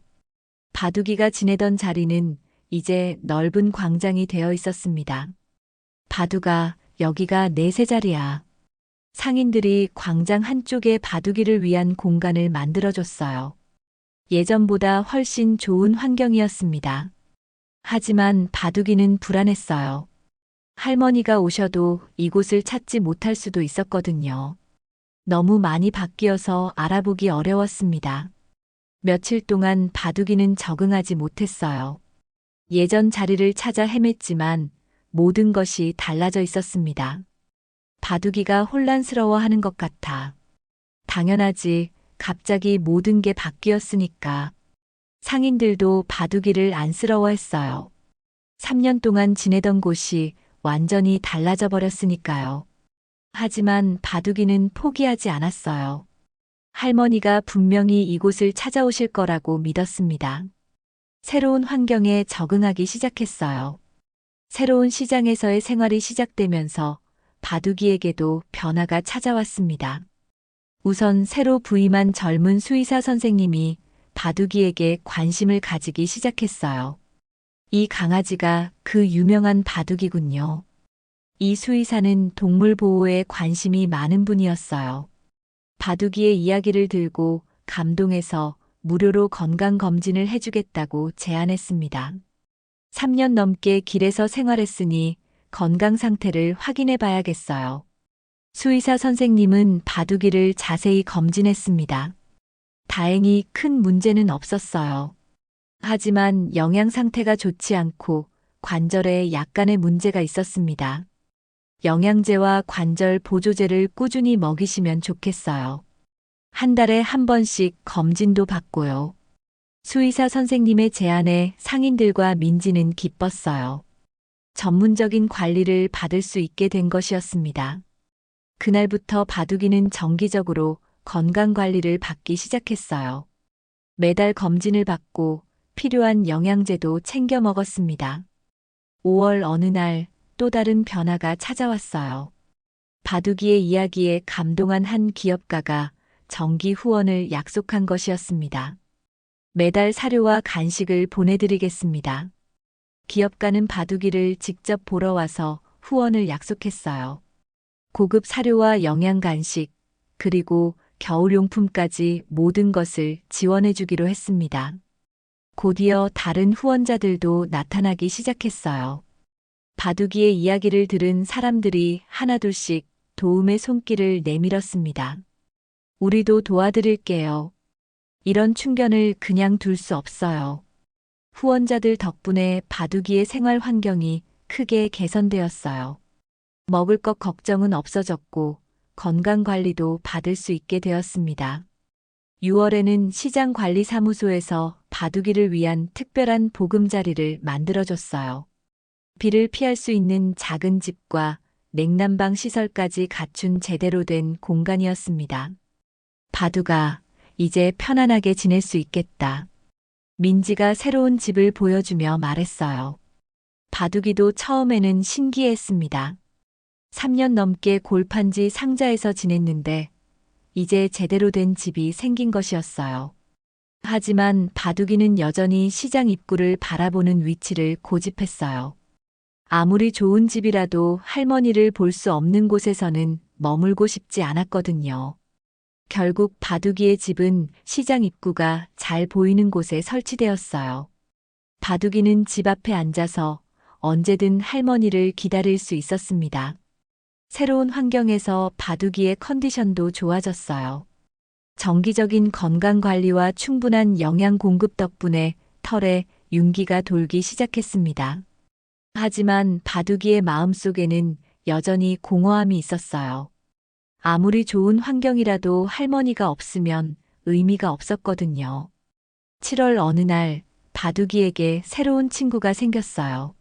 바둑이가 지내던 자리는 이제 넓은 광장이 되어 있었습니다. 바둑아, 여기가 내 새 자리야. 상인들이 광장 한쪽에 바둑이를 위한 공간을 만들어줬어요. 예전보다 훨씬 좋은 환경이었습니다. 하지만 바둑이는 불안했어요. 할머니가 오셔도 이곳을 찾지 못할 수도 있었거든요. 너무 많이 바뀌어서 알아보기 어려웠습니다. 며칠 동안 바둑이는 적응하지 못했어요. 예전 자리를 찾아 헤맸지만 모든 것이 달라져 있었습니다. 바둑이가 혼란스러워하는 것 같아. 당연하지, 갑자기 모든 게 바뀌었으니까. 상인들도 바둑이를 안쓰러워했어요. 3년 동안 지내던 곳이 완전히 달라져 버렸으니까요. 하지만 바둑이는 포기하지 않았어요. 할머니가 분명히 이곳을 찾아오실 거라고 믿었습니다. 새로운 환경에 적응하기 시작했어요. 새로운 시장에서의 생활이 시작되면서 바둑이에게도 변화가 찾아왔습니다. 우선 새로 부임한 젊은 수의사 선생님이 바둑이에게 관심을 가지기 시작했어요. 이 강아지가 그 유명한 바둑이군요. 이 수의사는 동물 보호에 관심이 많은 분이었어요. 바둑이의 이야기를 들고 감동해서 무료로 건강검진을 해주겠다고 제안했습니다. 3년 넘게 길에서 생활했으니 건강 상태를 확인해 봐야겠어요. 수의사 선생님은 바둑이를 자세히 검진했습니다. 다행히 큰 문제는 없었어요. 하지만 영양 상태가 좋지 않고 관절에 약간의 문제가 있었습니다. 영양제와 관절 보조제를 꾸준히 먹이시면 좋겠어요. 한 달에 한 번씩 검진도 받고요. 수의사 선생님의 제안에 상인들과 민지는 기뻤어요. 전문적인 관리를 받을 수 있게 된 것이었습니다. 그날부터 바둑이는 정기적으로 건강관리를 받기 시작했어요. 매달 검진을 받고 필요한 영양제도 챙겨 먹었습니다. 5월 어느 날 또 다른 변화가 찾아왔어요. 바둑이의 이야기에 감동한 한 기업가가 정기 후원을 약속한 것이었습니다. 매달 사료와 간식을 보내드리겠습니다. 기업가는 바둑이를 직접 보러 와서 후원을 약속했어요. 고급 사료와 영양 간식, 그리고 겨울용품까지 모든 것을 지원해주기로 했습니다. 곧이어 다른 후원자들도 나타나기 시작했어요. 바둑이의 이야기를 들은 사람들이 하나둘씩 도움의 손길을 내밀었습니다. 우리도 도와드릴게요. 이런 충견을 그냥 둘 수 없어요. 후원자들 덕분에 바둑이의 생활 환경이 크게 개선되었어요. 먹을 것 걱정은 없어졌고 건강 관리도 받을 수 있게 되었습니다. 6월에는 시장관리사무소에서 바둑이를 위한 특별한 보금자리를 만들어줬어요. 비를 피할 수 있는 작은 집과 냉난방 시설까지 갖춘 제대로 된 공간이었습니다. 바둑아, 이제 편안하게 지낼 수 있겠다. 민지가 새로운 집을 보여주며 말했어요. 바둑이도 처음에는 신기했습니다. 3년 넘게 골판지 상자에서 지냈는데 이제 제대로 된 집이 생긴 것이었어요. 하지만 바둑이는 여전히 시장 입구를 바라보는 위치를 고집했어요. 아무리 좋은 집이라도 할머니를 볼 수 없는 곳에서는 머물고 싶지 않았거든요. 결국 바둑이의 집은 시장 입구가 잘 보이는 곳에 설치되었어요. 바둑이는 집 앞에 앉아서 언제든 할머니를 기다릴 수 있었습니다. 새로운 환경에서 바둑이의 컨디션도 좋아졌어요. 정기적인 건강 관리와 충분한 영양 공급 덕분에 털에 윤기가 돌기 시작했습니다. 하지만 바둑이의 마음속에는 여전히 공허함이 있었어요. 아무리 좋은 환경이라도 할머니가 없으면 의미가 없었거든요. 7월 어느 날 바둑이에게 새로운 친구가 생겼어요.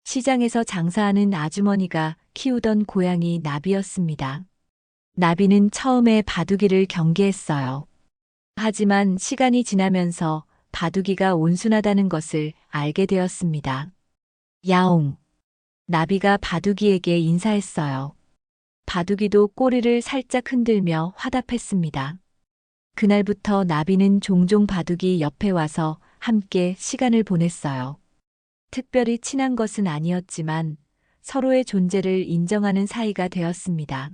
시장에서 장사하는 아주머니가 키우던 고양이 나비였습니다. 나비는 처음에 바둑이를 경계했어요. 하지만 시간이 지나면서 바둑이가 온순하다는 것을 알게 되었습니다. 야옹. 나비가 바둑이에게 인사했어요. 바둑이도 꼬리를 살짝 흔들며 화답했습니다. 그날부터 나비는 종종 바둑이 옆에 와서 함께 시간을 보냈어요. 특별히 친한 것은 아니었지만 서로의 존재를 인정하는 사이가 되었습니다.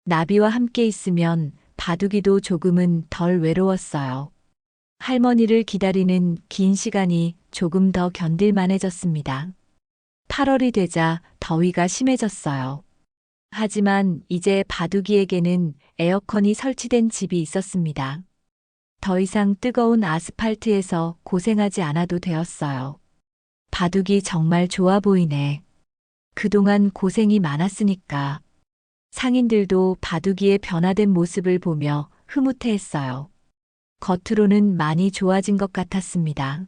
나비와 함께 있으면 바둑이도 조금은 덜 외로웠어요. 할머니를 기다리는 긴 시간이 조금 더 견딜만해졌습니다. 8월이 되자 더위가 심해졌어요. 하지만 이제 바둑이에게는 에어컨이 설치된 집이 있었습니다. 더 이상 뜨거운 아스팔트에서 고생하지 않아도 되었어요. 바둑이 정말 좋아 보이네. 그동안 고생이 많았으니까. 상인들도 바둑이의 변화된 모습을 보며 흐뭇해했어요. 겉으로는 많이 좋아진 것 같았습니다.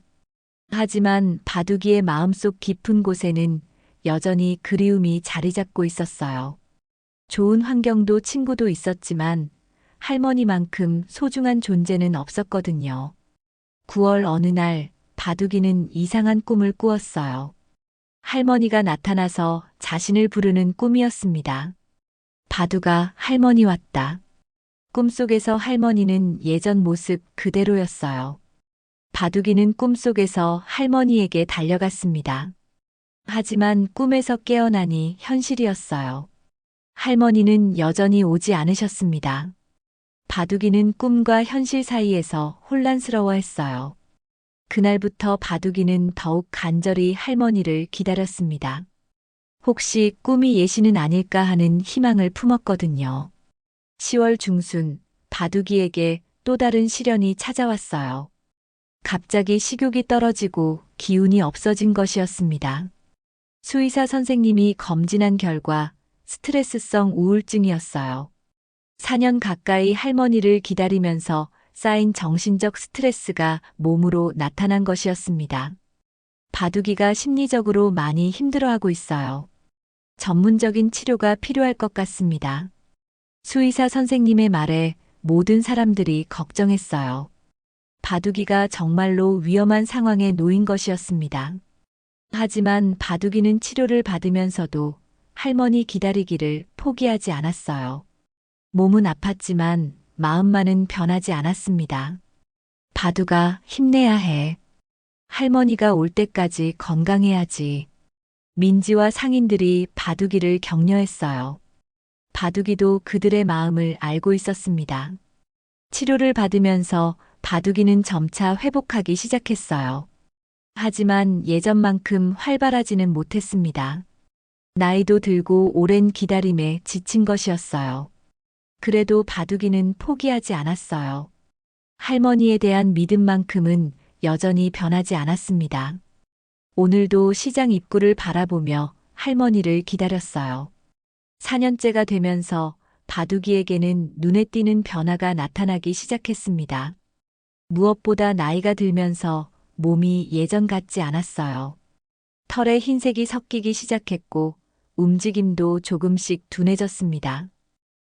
하지만 바둑이의 마음속 깊은 곳에는 여전히 그리움이 자리 잡고 있었어요. 좋은 환경도 친구도 있었지만 할머니만큼 소중한 존재는 없었거든요. 9월 어느 날 바둑이는 이상한 꿈을 꾸었어요. 할머니가 나타나서 자신을 부르는 꿈이었습니다. 바둑아, 할머니 왔다. 꿈속에서 할머니는 예전 모습 그대로였어요. 바둑이는 꿈속에서 할머니에게 달려갔습니다. 하지만 꿈에서 깨어나니 현실이었어요. 할머니는 여전히 오지 않으셨습니다. 바둑이는 꿈과 현실 사이에서 혼란스러워했어요. 그날부터 바둑이는 더욱 간절히 할머니를 기다렸습니다. 혹시 꿈이 예시는 아닐까 하는 희망을 품었거든요. 10월 중순, 바둑이에게 또 다른 시련이 찾아왔어요. 갑자기 식욕이 떨어지고 기운이 없어진 것이었습니다. 수의사 선생님이 검진한 결과 스트레스성 우울증이었어요. 4년 가까이 할머니를 기다리면서 쌓인 정신적 스트레스가 몸으로 나타난 것이었습니다. 바둑이가 심리적으로 많이 힘들어하고 있어요. 전문적인 치료가 필요할 것 같습니다. 수의사 선생님의 말에 모든 사람들이 걱정했어요. 바둑이가 정말로 위험한 상황에 놓인 것이었습니다. 하지만 바둑이는 치료를 받으면서도 할머니 기다리기를 포기하지 않았어요. 몸은 아팠지만 마음만은 변하지 않았습니다. 바둑아, 힘내야 해. 할머니가 올 때까지 건강해야지. 민지와 상인들이 바둑이를 격려했어요. 바둑이도 그들의 마음을 알고 있었습니다. 치료를 받으면서 바둑이는 점차 회복하기 시작했어요. 하지만 예전만큼 활발하지는 못했습니다. 나이도 들고 오랜 기다림에 지친 것이었어요. 그래도 바둑이는 포기하지 않았어요. 할머니에 대한 믿음만큼은 여전히 변하지 않았습니다. 오늘도 시장 입구를 바라보며 할머니를 기다렸어요. 4년째가 되면서 바둑이에게는 눈에 띄는 변화가 나타나기 시작했습니다. 무엇보다 나이가 들면서 몸이 예전 같지 않았어요. 털에 흰색이 섞이기 시작했고 움직임도 조금씩 둔해졌습니다.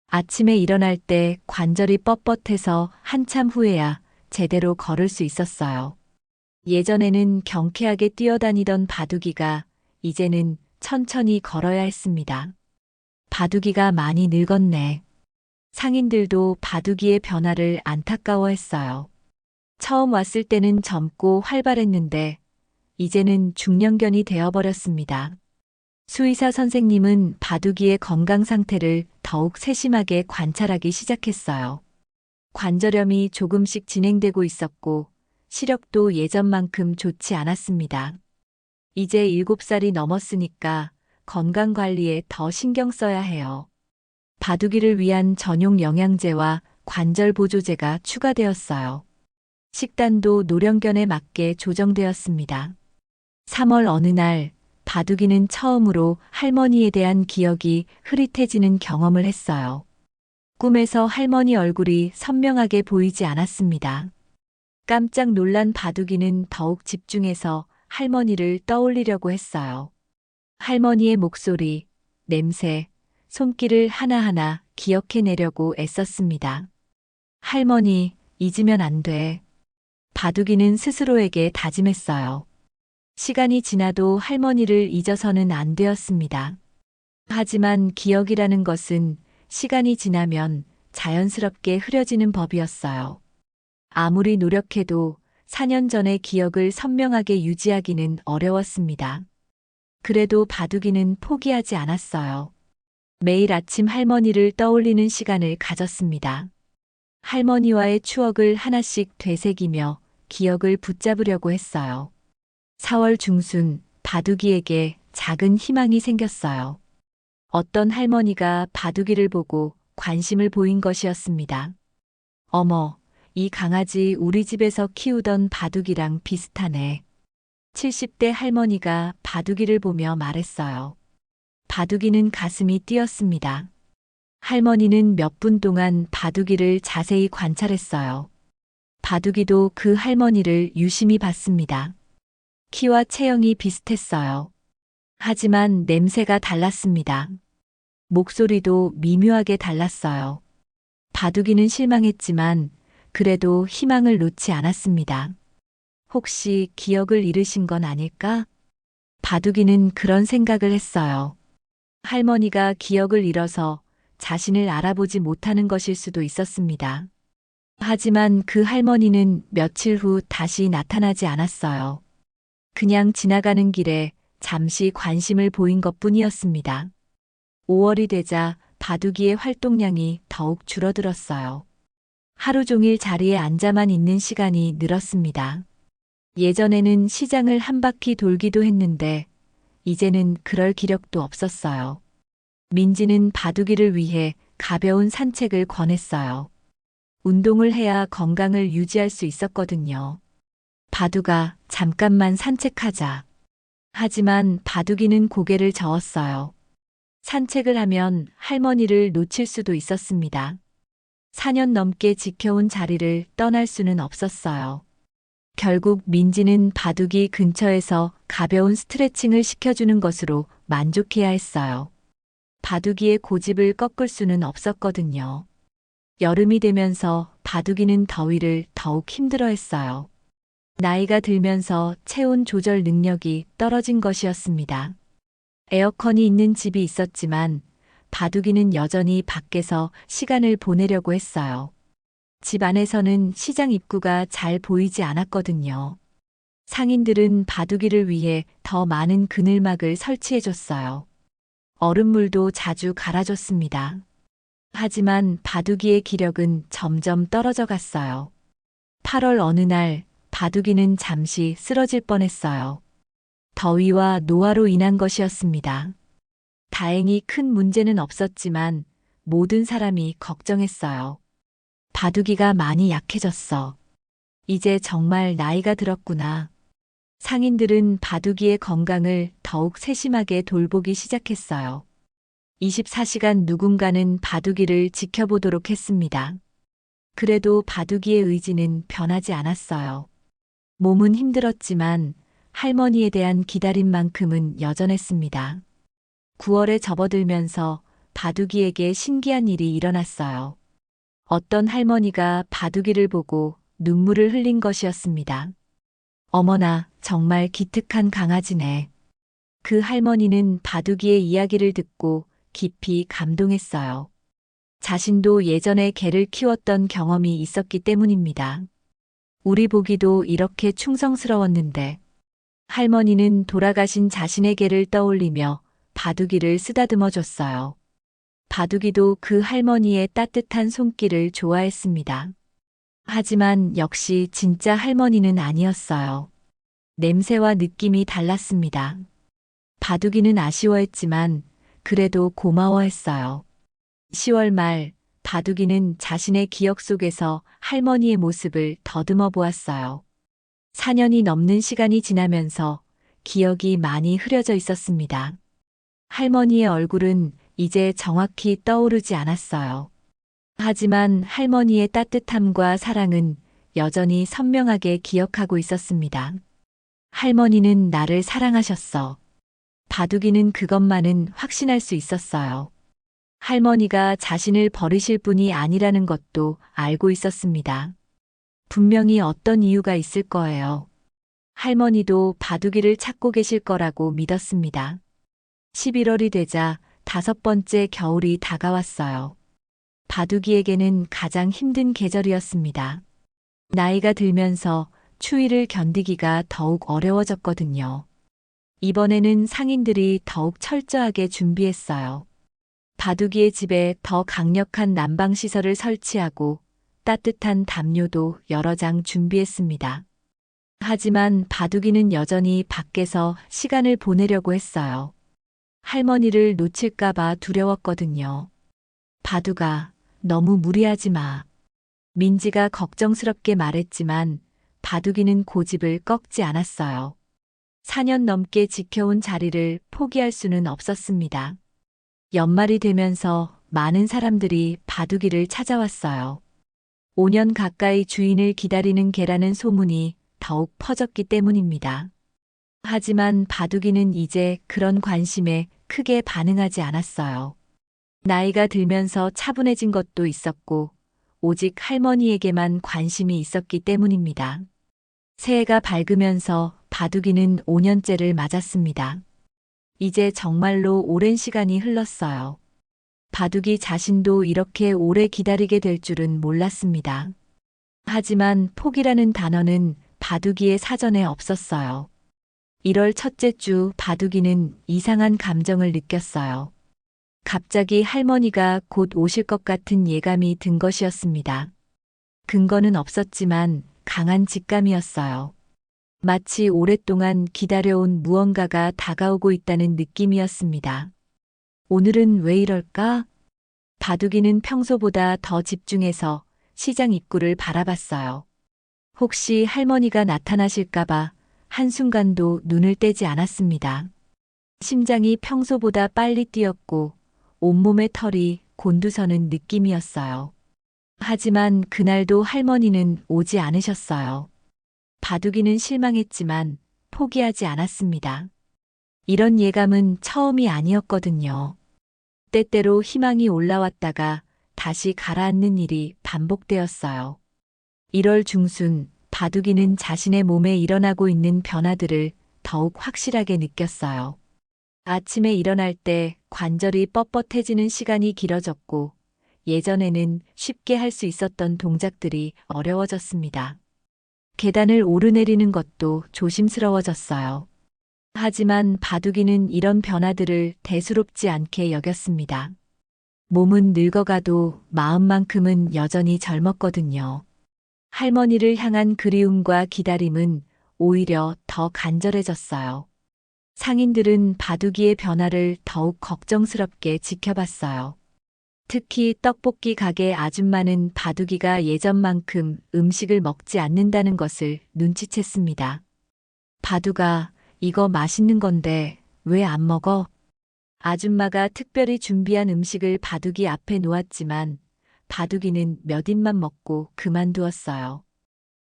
아침에 일어날 때 관절이 뻣뻣해서 한참 후에야 제대로 걸을 수 있었어요. 예전에는 경쾌하게 뛰어다니던 바둑이가 이제는 천천히 걸어야 했습니다. 바둑이가 많이 늙었네. 상인들도 바둑이의 변화를 안타까워했어요. 처음 왔을 때는 젊고 활발했는데 이제는 중년견이 되어버렸습니다. 수의사 선생님은 바둑이의 건강 상태를 더욱 세심하게 관찰하기 시작했어요. 관절염이 조금씩 진행되고 있었고 시력도 예전만큼 좋지 않았습니다. 이제 7살이 넘었으니까 건강 관리에 더 신경 써야 해요. 바둑이를 위한 전용 영양제와 관절 보조제가 추가되었어요. 식단도 노령견에 맞게 조정되었습니다. 3월 어느 날 바둑이는 처음으로 할머니에 대한 기억이 흐릿해지는 경험을 했어요. 꿈에서 할머니 얼굴이 선명하게 보이지 않았습니다. 깜짝 놀란 바둑이는 더욱 집중해서 할머니를 떠올리려고 했어요. 할머니의 목소리, 냄새, 손길을 하나하나 기억해내려고 애썼습니다. 할머니, 잊으면 안 돼. 바둑이는 스스로에게 다짐했어요. 시간이 지나도 할머니를 잊어서는 안 되었습니다. 하지만 기억이라는 것은 시간이 지나면 자연스럽게 흐려지는 법이었어요. 아무리 노력해도 4년 전의 기억을 선명하게 유지하기는 어려웠습니다. 그래도 바둑이는 포기하지 않았어요. 매일 아침 할머니를 떠올리는 시간을 가졌습니다. 할머니와의 추억을 하나씩 되새기며 기억을 붙잡으려고 했어요. 4월 중순 바둑이에게 작은 희망이 생겼어요. 어떤 할머니가 바둑이를 보고 관심을 보인 것이었습니다. 어머, 이 강아지 우리 집에서 키우던 바둑이랑 비슷하네. 70대 할머니가 바둑이를 보며 말했어요. 바둑이는 가슴이 뛰었습니다. 할머니는 몇 분 동안 바둑이를 자세히 관찰했어요. 바둑이도 그 할머니를 유심히 봤습니다. 키와 체형이 비슷했어요. 하지만 냄새가 달랐습니다. 목소리도 미묘하게 달랐어요. 바둑이는 실망했지만 그래도 희망을 놓지 않았습니다. 혹시 기억을 잃으신 건 아닐까? 바둑이는 그런 생각을 했어요. 할머니가 기억을 잃어서 자신을 알아보지 못하는 것일 수도 있었습니다. 하지만 그 할머니는 며칠 후 다시 나타나지 않았어요. 그냥 지나가는 길에 잠시 관심을 보인 것뿐이었습니다. 5월이 되자 바둑이의 활동량이 더욱 줄어들었어요. 하루 종일 자리에 앉아만 있는 시간이 늘었습니다. 예전에는 시장을 한 바퀴 돌기도 했는데 이제는 그럴 기력도 없었어요. 민지는 바둑이를 위해 가벼운 산책을 권했어요. 운동을 해야 건강을 유지할 수 있었거든요. 바둑아, 잠깐만 산책하자. 하지만 바둑이는 고개를 저었어요. 산책을 하면 할머니를 놓칠 수도 있었습니다. 4년 넘게 지켜온 자리를 떠날 수는 없었어요. 결국 민지는 바둑이 근처에서 가벼운 스트레칭을 시켜주는 것으로 만족해야 했어요. 바둑이의 고집을 꺾을 수는 없었거든요. 여름이 되면서 바둑이는 더위를 더욱 힘들어했어요. 나이가 들면서 체온 조절 능력이 떨어진 것이었습니다. 에어컨이 있는 집이 있었지만 바둑이는 여전히 밖에서 시간을 보내려고 했어요. 집 안에서는 시장 입구가 잘 보이지 않았거든요. 상인들은 바둑이를 위해 더 많은 그늘막을 설치해줬어요. 얼음물도 자주 갈아줬습니다. 하지만 바둑이의 기력은 점점 떨어져 갔어요. 8월 어느 날 바둑이는 잠시 쓰러질 뻔했어요. 더위와 노화로 인한 것이었습니다. 다행히 큰 문제는 없었지만 모든 사람이 걱정했어요. 바둑이가 많이 약해졌어. 이제 정말 나이가 들었구나. 상인들은 바둑이의 건강을 더욱 세심하게 돌보기 시작했어요. 24시간 누군가는 바둑이를 지켜보도록 했습니다. 그래도 바둑이의 의지는 변하지 않았어요. 몸은 힘들었지만 할머니에 대한 기다림만큼은 여전했습니다. 9월에 접어들면서 바둑이에게 신기한 일이 일어났어요. 어떤 할머니가 바둑이를 보고 눈물을 흘린 것이었습니다. 어머나, 정말 기특한 강아지네. 그 할머니는 바둑이의 이야기를 듣고 깊이 감동했어요. 자신도 예전에 개를 키웠던 경험이 있었기 때문입니다. 우리 보기도 이렇게 충성스러웠는데. 할머니는 돌아가신 자신의 개를 떠올리며 바둑이를 쓰다듬어 줬어요. 바둑이도 그 할머니의 따뜻한 손길을 좋아했습니다. 하지만 역시 진짜 할머니는 아니었어요. 냄새와 느낌이 달랐습니다. 바둑이는 아쉬워했지만 그래도 고마워했어요. 10월 말 바둑이는 자신의 기억 속에서 할머니의 모습을 더듬어 보았어요. 4년이 넘는 시간이 지나면서 기억이 많이 흐려져 있었습니다. 할머니의 얼굴은 이제 정확히 떠오르지 않았어요. 하지만 할머니의 따뜻함과 사랑은 여전히 선명하게 기억하고 있었습니다. 할머니는 나를 사랑하셨어. 바둑이는 그것만은 확신할 수 있었어요. 할머니가 자신을 버리실 분이 아니라는 것도 알고 있었습니다. 분명히 어떤 이유가 있을 거예요. 할머니도 바둑이를 찾고 계실 거라고 믿었습니다. 11월이 되자 5번째 겨울이 다가왔어요. 바둑이에게는 가장 힘든 계절이었습니다. 나이가 들면서 추위를 견디기가 더욱 어려워졌거든요. 이번에는 상인들이 더욱 철저하게 준비했어요. 바둑이의 집에 더 강력한 난방시설을 설치하고 따뜻한 담요도 여러 장 준비했습니다. 하지만 바둑이는 여전히 밖에서 시간을 보내려고 했어요. 할머니를 놓칠까봐 두려웠거든요. 바둑아, 너무 무리하지 마. 민지가 걱정스럽게 말했지만 바둑이는 고집을 꺾지 않았어요. 4년 넘게 지켜온 자리를 포기할 수는 없었습니다. 연말이 되면서 많은 사람들이 바둑이를 찾아왔어요. 5년 가까이 주인을 기다리는 개라는 소문이 더욱 퍼졌기 때문입니다. 하지만 바둑이는 이제 그런 관심에 크게 반응하지 않았어요. 나이가 들면서 차분해진 것도 있었고, 오직 할머니에게만 관심이 있었기 때문입니다. 새해가 밝으면서 바둑이는 5년째를 맞았습니다. 이제 정말로 오랜 시간이 흘렀어요. 바둑이 자신도 이렇게 오래 기다리게 될 줄은 몰랐습니다. 하지만 포기라는 단어는 바둑이의 사전에 없었어요. 1월 첫째 주 바둑이는 이상한 감정을 느꼈어요. 갑자기 할머니가 곧 오실 것 같은 예감이 든 것이었습니다. 근거는 없었지만 강한 직감이었어요. 마치 오랫동안 기다려온 무언가가 다가오고 있다는 느낌이었습니다. 오늘은 왜 이럴까? 바둑이는 평소보다 더 집중해서 시장 입구를 바라봤어요. 혹시 할머니가 나타나실까봐 한순간도 눈을 떼지 않았습니다. 심장이 평소보다 빨리 뛰었고 온몸의 털이 곤두서는 느낌이었어요. 하지만 그날도 할머니는 오지 않으셨어요. 바둑이는 실망했지만 포기하지 않았습니다. 이런 예감은 처음이 아니었거든요. 때때로 희망이 올라왔다가 다시 가라앉는 일이 반복되었어요. 1월 중순 바둑이는 자신의 몸에 일어나고 있는 변화들을 더욱 확실하게 느꼈어요. 아침에 일어날 때 관절이 뻣뻣해지는 시간이 길어졌고 예전에는 쉽게 할 수 있었던 동작들이 어려워졌습니다. 계단을 오르내리는 것도 조심스러워졌어요. 하지만 바둑이는 이런 변화들을 대수롭지 않게 여겼습니다. 몸은 늙어가도 마음만큼은 여전히 젊었거든요. 할머니를 향한 그리움과 기다림은 오히려 더 간절해졌어요. 상인들은 바둑이의 변화를 더욱 걱정스럽게 지켜봤어요. 특히 떡볶이 가게 아줌마는 바둑이가 예전만큼 음식을 먹지 않는다는 것을 눈치챘습니다. 바둑아, 이거 맛있는 건데 왜 안 먹어? 아줌마가 특별히 준비한 음식을 바둑이 앞에 놓았지만 바둑이는 몇 입만 먹고 그만두었어요.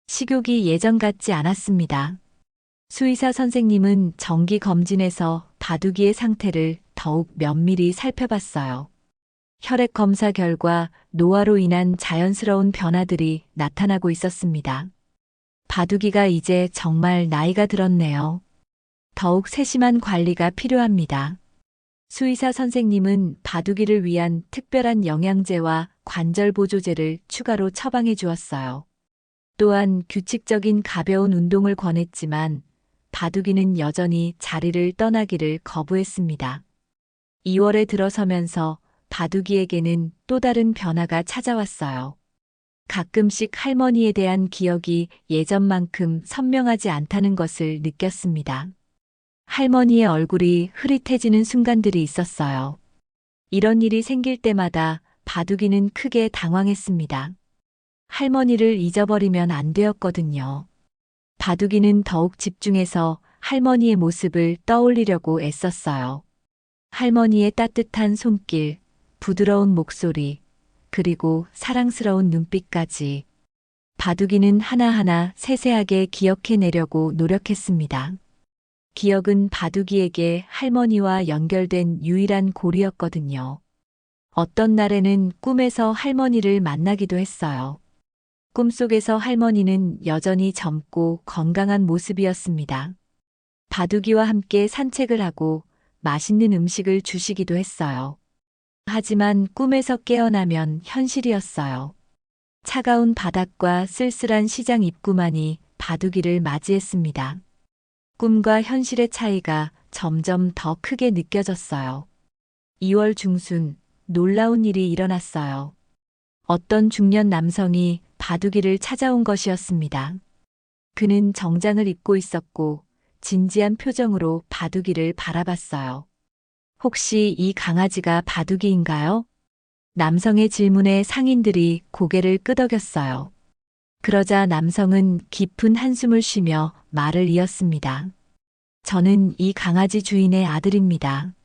식욕이 예전 같지 않았습니다. 수의사 선생님은 정기 검진에서 바둑이의 상태를 더욱 면밀히 살펴봤어요. 혈액 검사 결과 노화로 인한 자연스러운 변화들이 나타나고 있었습니다. 바둑이가 이제 정말 나이가 들었네요. 더욱 세심한 관리가 필요합니다. 수의사 선생님은 바둑이를 위한 특별한 영양제와 관절 보조제를 추가로 처방해 주었어요. 또한 규칙적인 가벼운 운동을 권했지만 바둑이는 여전히 자리를 떠나기를 거부했습니다. 2월에 들어서면서 바둑이에게는 또 다른 변화가 찾아왔어요. 가끔씩 할머니에 대한 기억이 예전만큼 선명하지 않다는 것을 느꼈습니다. 할머니의 얼굴이 흐릿해지는 순간들이 있었어요. 이런 일이 생길 때마다 바둑이는 크게 당황했습니다. 할머니를 잊어버리면 안 되었거든요. 바둑이는 더욱 집중해서 할머니의 모습을 떠올리려고 애썼어요. 할머니의 따뜻한 손길, 부드러운 목소리, 그리고 사랑스러운 눈빛까지. 바둑이는 하나하나 세세하게 기억해내려고 노력했습니다. 기억은 바둑이에게 할머니와 연결된 유일한 고리였거든요. 어떤 날에는 꿈에서 할머니를 만나기도 했어요. 꿈속에서 할머니는 여전히 젊고 건강한 모습이었습니다. 바둑이와 함께 산책을 하고 맛있는 음식을 주시기도 했어요. 하지만 꿈에서 깨어나면 현실이었어요. 차가운 바닥과 쓸쓸한 시장 입구만이 바둑이를 맞이했습니다. 꿈과 현실의 차이가 점점 더 크게 느껴졌어요. 2월 중순, 놀라운 일이 일어났어요. 어떤 중년 남성이 바둑이를 찾아온 것이었습니다. 그는 정장을 입고 있었고 진지한 표정으로 바둑이를 바라봤어요. 혹시 이 강아지가 바둑이인가요? 남성의 질문에 상인들이 고개를 끄덕였어요. 그러자 남성은 깊은 한숨을 쉬며 말을 이었습니다. 저는 이 강아지 주인의 아들입니다.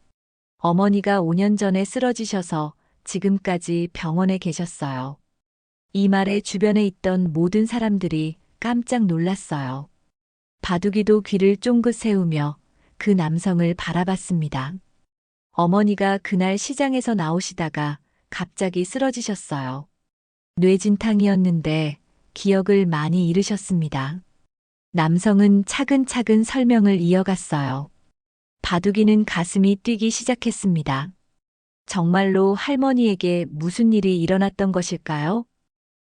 어머니가 5년 전에 쓰러지셔서 지금까지 병원에 계셨어요. 이 말에 주변에 있던 모든 사람들이 깜짝 놀랐어요. 바둑이도 귀를 쫑긋 세우며 그 남성을 바라봤습니다. 어머니가 그날 시장에서 나오시다가 갑자기 쓰러지셨어요. 뇌진탕이었는데 기억을 많이 잃으셨습니다. 남성은 차근차근 설명을 이어갔어요. 바둑이는 가슴이 뛰기 시작했습니다. 정말로 할머니에게 무슨 일이 일어났던 것일까요?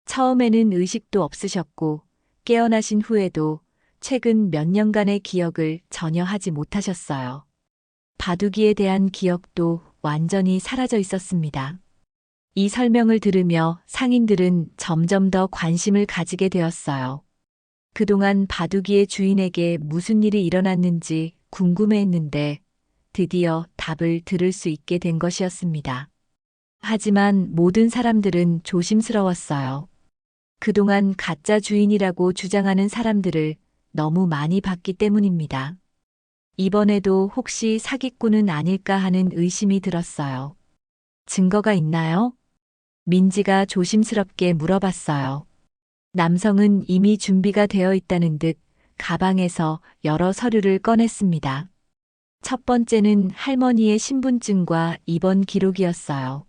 처음에는 의식도 없으셨고 깨어나신 후에도 최근 몇 년간의 기억을 전혀 하지 못하셨어요. 바둑이에 대한 기억도 완전히 사라져 있었습니다. 이 설명을 들으며 상인들은 점점 더 관심을 가지게 되었어요. 그동안 바둑이의 주인에게 무슨 일이 일어났는지 궁금해했는데 드디어 답을 들을 수 있게 된 것이었습니다. 하지만 모든 사람들은 조심스러웠어요. 그동안 가짜 주인이라고 주장하는 사람들을 너무 많이 봤기 때문입니다. 이번에도 혹시 사기꾼은 아닐까 하는 의심이 들었어요. 증거가 있나요? 민지가 조심스럽게 물어봤어요. 남성은 이미 준비가 되어 있다는 듯 가방에서 여러 서류를 꺼냈습니다. 첫 번째는 할머니의 신분증과 입원 기록이었어요.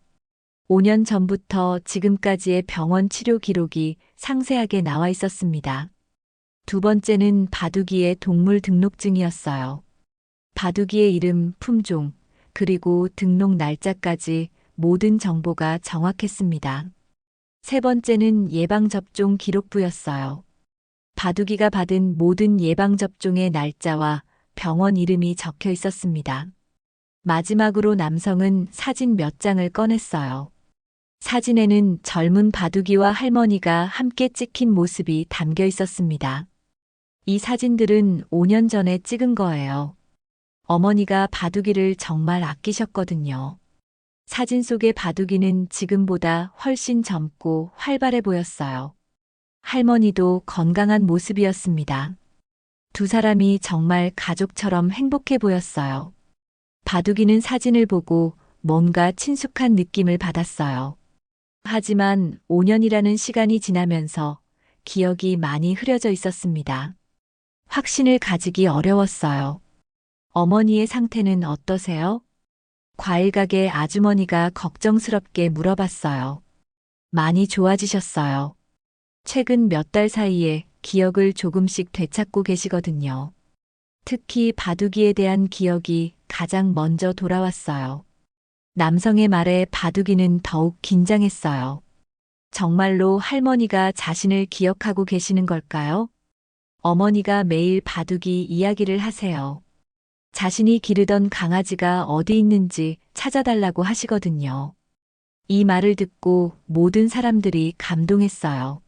5년 전부터 지금까지의 병원 치료 기록이 상세하게 나와 있었습니다. 두 번째는 바둑이의 동물 등록증이었어요. 바둑이의 이름, 품종, 그리고 등록 날짜까지 모든 정보가 정확했습니다. 세 번째는 예방접종 기록부였어요. 바둑이가 받은 모든 예방접종의 날짜와 병원 이름이 적혀 있었습니다. 마지막으로 남성은 사진 몇 장을 꺼냈어요. 사진에는 젊은 바둑이와 할머니가 함께 찍힌 모습이 담겨 있었습니다. 이 사진들은 5년 전에 찍은 거예요. 어머니가 바둑이를 정말 아끼셨거든요. 사진 속의 바둑이는 지금보다 훨씬 젊고 활발해 보였어요. 할머니도 건강한 모습이었습니다. 두 사람이 정말 가족처럼 행복해 보였어요. 바둑이는 사진을 보고 뭔가 친숙한 느낌을 받았어요. 하지만 5년이라는 시간이 지나면서 기억이 많이 흐려져 있었습니다. 확신을 가지기 어려웠어요. 어머니의 상태는 어떠세요? 과일 가게 아주머니가 걱정스럽게 물어봤어요. 많이 좋아지셨어요. 최근 몇 달 사이에 기억을 조금씩 되찾고 계시거든요. 특히 바둑이에 대한 기억이 가장 먼저 돌아왔어요. 남성의 말에 바둑이는 더욱 긴장했어요. 정말로 할머니가 자신을 기억하고 계시는 걸까요? 어머니가 매일 바둑이 이야기를 하세요. 자신이 기르던 강아지가 어디 있는지 찾아달라고 하시거든요. 이 말을 듣고 모든 사람들이 감동했어요.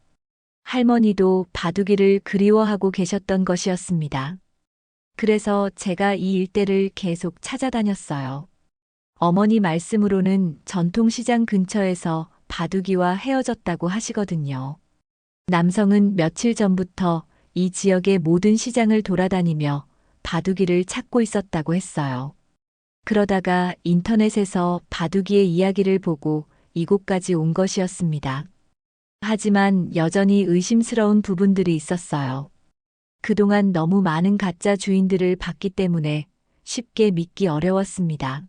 할머니도 바둑이를 그리워하고 계셨던 것이었습니다. 그래서 제가 이 일대를 계속 찾아다녔어요. 어머니 말씀으로는 전통시장 근처에서 바둑이와 헤어졌다고 하시거든요. 남성은 며칠 전부터 이 지역의 모든 시장을 돌아다니며 바둑이를 찾고 있었다고 했어요. 그러다가 인터넷에서 바둑이의 이야기를 보고 이곳까지 온 것이었습니다. 하지만 여전히 의심스러운 부분들이 있었어요. 그동안 너무 많은 가짜 주인들을 봤기 때문에 쉽게 믿기 어려웠습니다.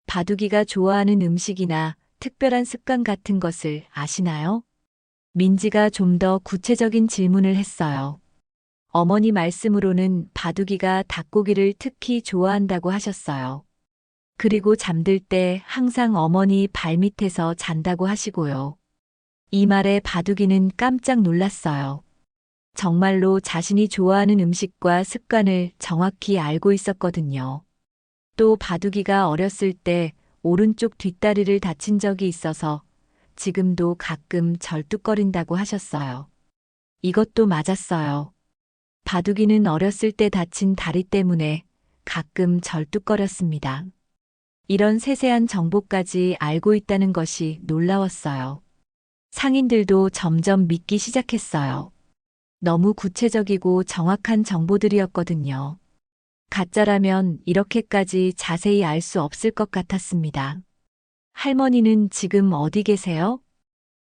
바둑이가 좋아하는 음식이나 특별한 습관 같은 것을 아시나요? 민지가 좀 더 구체적인 질문을 했어요. 어머니 말씀으로는 바둑이가 닭고기를 특히 좋아한다고 하셨어요. 그리고 잠들 때 항상 어머니 발밑에서 잔다고 하시고요. 이 말에 바둑이는 깜짝 놀랐어요. 정말로 자신이 좋아하는 음식과 습관을 정확히 알고 있었거든요. 또 바둑이가 어렸을 때 오른쪽 뒷다리를 다친 적이 있어서 지금도 가끔 절뚝거린다고 하셨어요. 이것도 맞았어요. 바둑이는 어렸을 때 다친 다리 때문에 가끔 절뚝거렸습니다. 이런 세세한 정보까지 알고 있다는 것이 놀라웠어요. 상인들도 점점 믿기 시작했어요. 너무 구체적이고 정확한 정보들이었거든요. 가짜라면 이렇게까지 자세히 알 수 없을 것 같았습니다. 할머니는 지금 어디 계세요?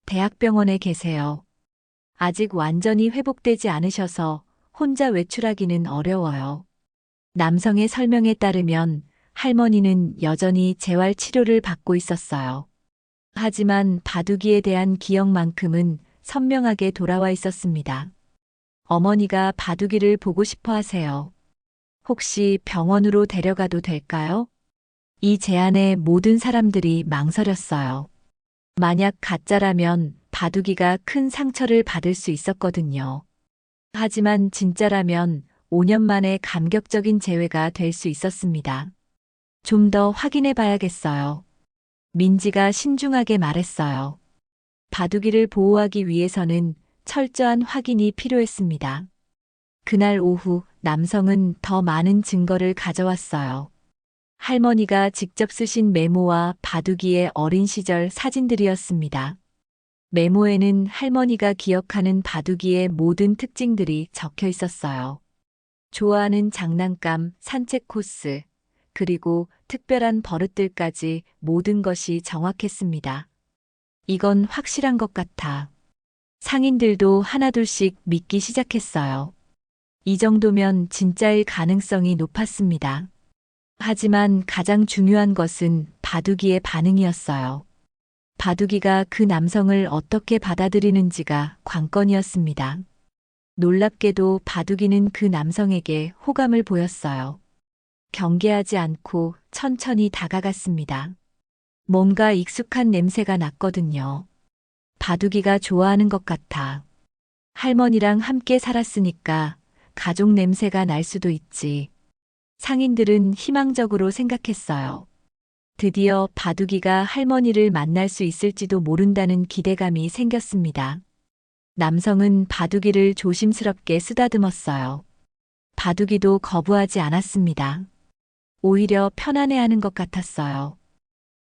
대학병원에 계세요. 아직 완전히 회복되지 않으셔서 혼자 외출하기는 어려워요. 남성의 설명에 따르면 할머니는 여전히 재활 치료를 받고 있었어요. 하지만 바둑이에 대한 기억만큼은 선명하게 돌아와 있었습니다. 어머니가 바둑이를 보고 싶어 하세요. 혹시 병원으로 데려가도 될까요? 이 제안에 모든 사람들이 망설였어요. 만약 가짜라면 바둑이가 큰 상처를 받을 수 있었거든요. 하지만 진짜라면 5년 만에 감격적인 재회가 될 수 있었습니다. 좀 더 확인해 봐야겠어요. 민지가 신중하게 말했어요. 바둑이를 보호하기 위해서는 철저한 확인이 필요했습니다. 그날 오후 남성은 더 많은 증거를 가져왔어요. 할머니가 직접 쓰신 메모와 바둑이의 어린 시절 사진들이었습니다. 메모에는 할머니가 기억하는 바둑이의 모든 특징들이 적혀 있었어요. 좋아하는 장난감, 산책 코스, 그리고 특별한 버릇들까지 모든 것이 정확했습니다. 이건 확실한 것 같아. 상인들도 하나둘씩 믿기 시작했어요. 이 정도면 진짜일 가능성이 높았습니다. 하지만 가장 중요한 것은 바둑이의 반응이었어요. 바둑이가 그 남성을 어떻게 받아들이는지가 관건이었습니다. 놀랍게도 바둑이는 그 남성에게 호감을 보였어요. 경계하지 않고 천천히 다가갔습니다. 뭔가 익숙한 냄새가 났거든요. 바둑이가 좋아하는 것 같아. 할머니랑 함께 살았으니까 가족 냄새가 날 수도 있지. 상인들은 희망적으로 생각했어요. 드디어 바둑이가 할머니를 만날 수 있을지도 모른다는 기대감이 생겼습니다. 남성은 바둑이를 조심스럽게 쓰다듬었어요. 바둑이도 거부하지 않았습니다. 오히려 편안해하는 것 같았어요.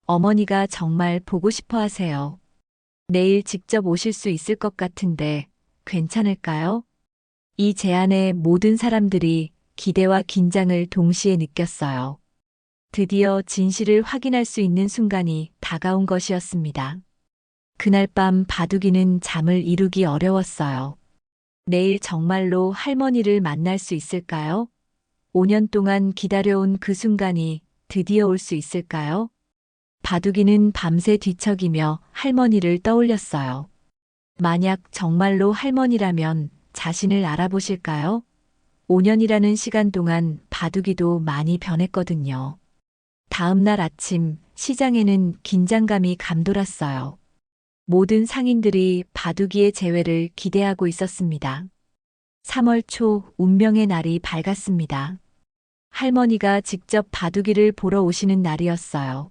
어머니가 정말 보고 싶어 하세요. 내일 직접 오실 수 있을 것 같은데 괜찮을까요? 이 제안에 모든 사람들이 기대와 긴장을 동시에 느꼈어요. 드디어 진실을 확인할 수 있는 순간이 다가온 것이었습니다. 그날 밤 바둑이는 잠을 이루기 어려웠어요. 내일 정말로 할머니를 만날 수 있을까요? 5년 동안 기다려온 그 순간이 드디어 올 수 있을까요? 바둑이는 밤새 뒤척이며 할머니를 떠올렸어요. 만약 정말로 할머니라면 자신을 알아보실까요? 5년이라는 시간 동안 바둑이도 많이 변했거든요. 다음 날 아침 시장에는 긴장감이 감돌았어요. 모든 상인들이 바둑이의 재회를 기대하고 있었습니다. 3월 초 운명의 날이 밝았습니다. 할머니가 직접 바둑이를 보러 오시는 날이었어요.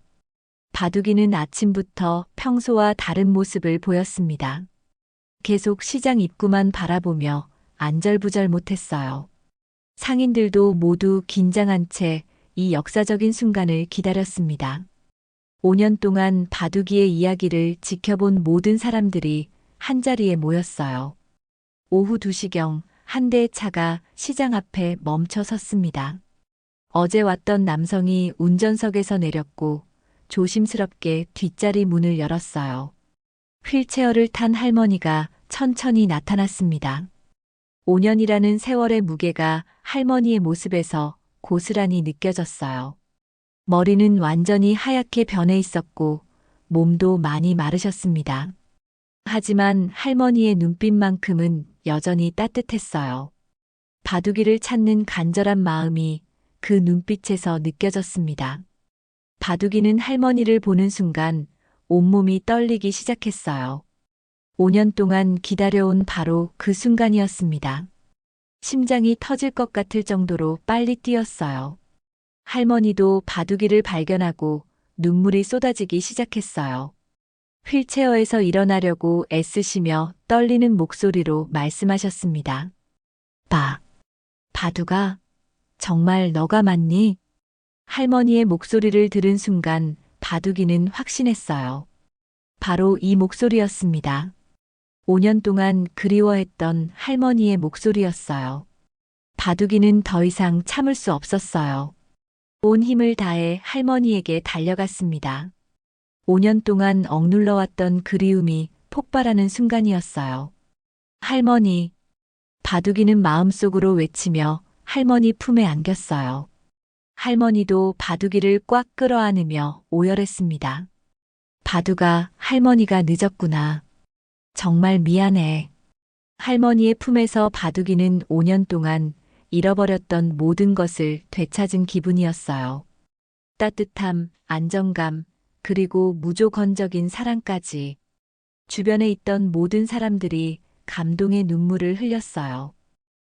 바둑이는 아침부터 평소와 다른 모습을 보였습니다. 계속 시장 입구만 바라보며 안절부절 못했어요. 상인들도 모두 긴장한 채 이 역사적인 순간을 기다렸습니다. 5년 동안 바둑이의 이야기를 지켜본 모든 사람들이 한자리에 모였어요. 오후 2시경 한 대의 차가 시장 앞에 멈춰 섰습니다. 어제 왔던 남성이 운전석에서 내렸고 조심스럽게 뒷자리 문을 열었어요. 휠체어를 탄 할머니가 천천히 나타났습니다. 5년이라는 세월의 무게가 할머니의 모습에서 고스란히 느껴졌어요. 머리는 완전히 하얗게 변해 있었고 몸도 많이 마르셨습니다. 하지만 할머니의 눈빛만큼은 여전히 따뜻했어요. 바둑이를 찾는 간절한 마음이 그 눈빛에서 느껴졌습니다. 바둑이는 할머니를 보는 순간 온몸이 떨리기 시작했어요. 5년 동안 기다려온 바로 그 순간이었습니다. 심장이 터질 것 같을 정도로 빨리 뛰었어요. 할머니도 바둑이를 발견하고 눈물이 쏟아지기 시작했어요. 휠체어에서 일어나려고 애쓰시며 떨리는 목소리로 말씀하셨습니다. 바둑아, 정말 너가 맞니? 할머니의 목소리를 들은 순간 바둑이는 확신했어요. 바로 이 목소리였습니다. 5년 동안 그리워했던 할머니의 목소리였어요. 바둑이는 더 이상 참을 수 없었어요. 온 힘을 다해 할머니에게 달려갔습니다. 5년 동안 억눌러왔던 그리움이 폭발하는 순간이었어요. 할머니, 바둑이는 마음속으로 외치며 할머니 품에 안겼어요. 할머니도 바둑이를 꽉 끌어안으며 오열했습니다. 바둑아, 할머니가 늦었구나. 정말 미안해. 할머니의 품에서 바둑이는 5년 동안 잃어버렸던 모든 것을 되찾은 기분이었어요. 따뜻함, 안정감, 그리고 무조건적인 사랑까지. 주변에 있던 모든 사람들이 감동의 눈물을 흘렸어요.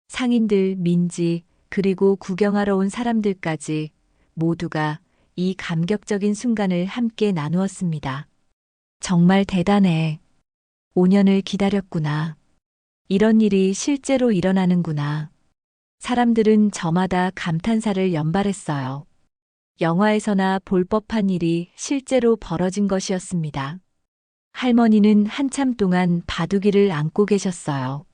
상인들, 민지, 그리고 구경하러 온 사람들까지 모두가 이 감격적인 순간을 함께 나누었습니다. 정말 대단해. 5년을 기다렸구나. 이런 일이 실제로 일어나는구나. 사람들은 저마다 감탄사를 연발했어요. 영화에서나 볼 법한 일이 실제로 벌어진 것이었습니다. 할머니는 한참 동안 바둑이를 안고 계셨어요.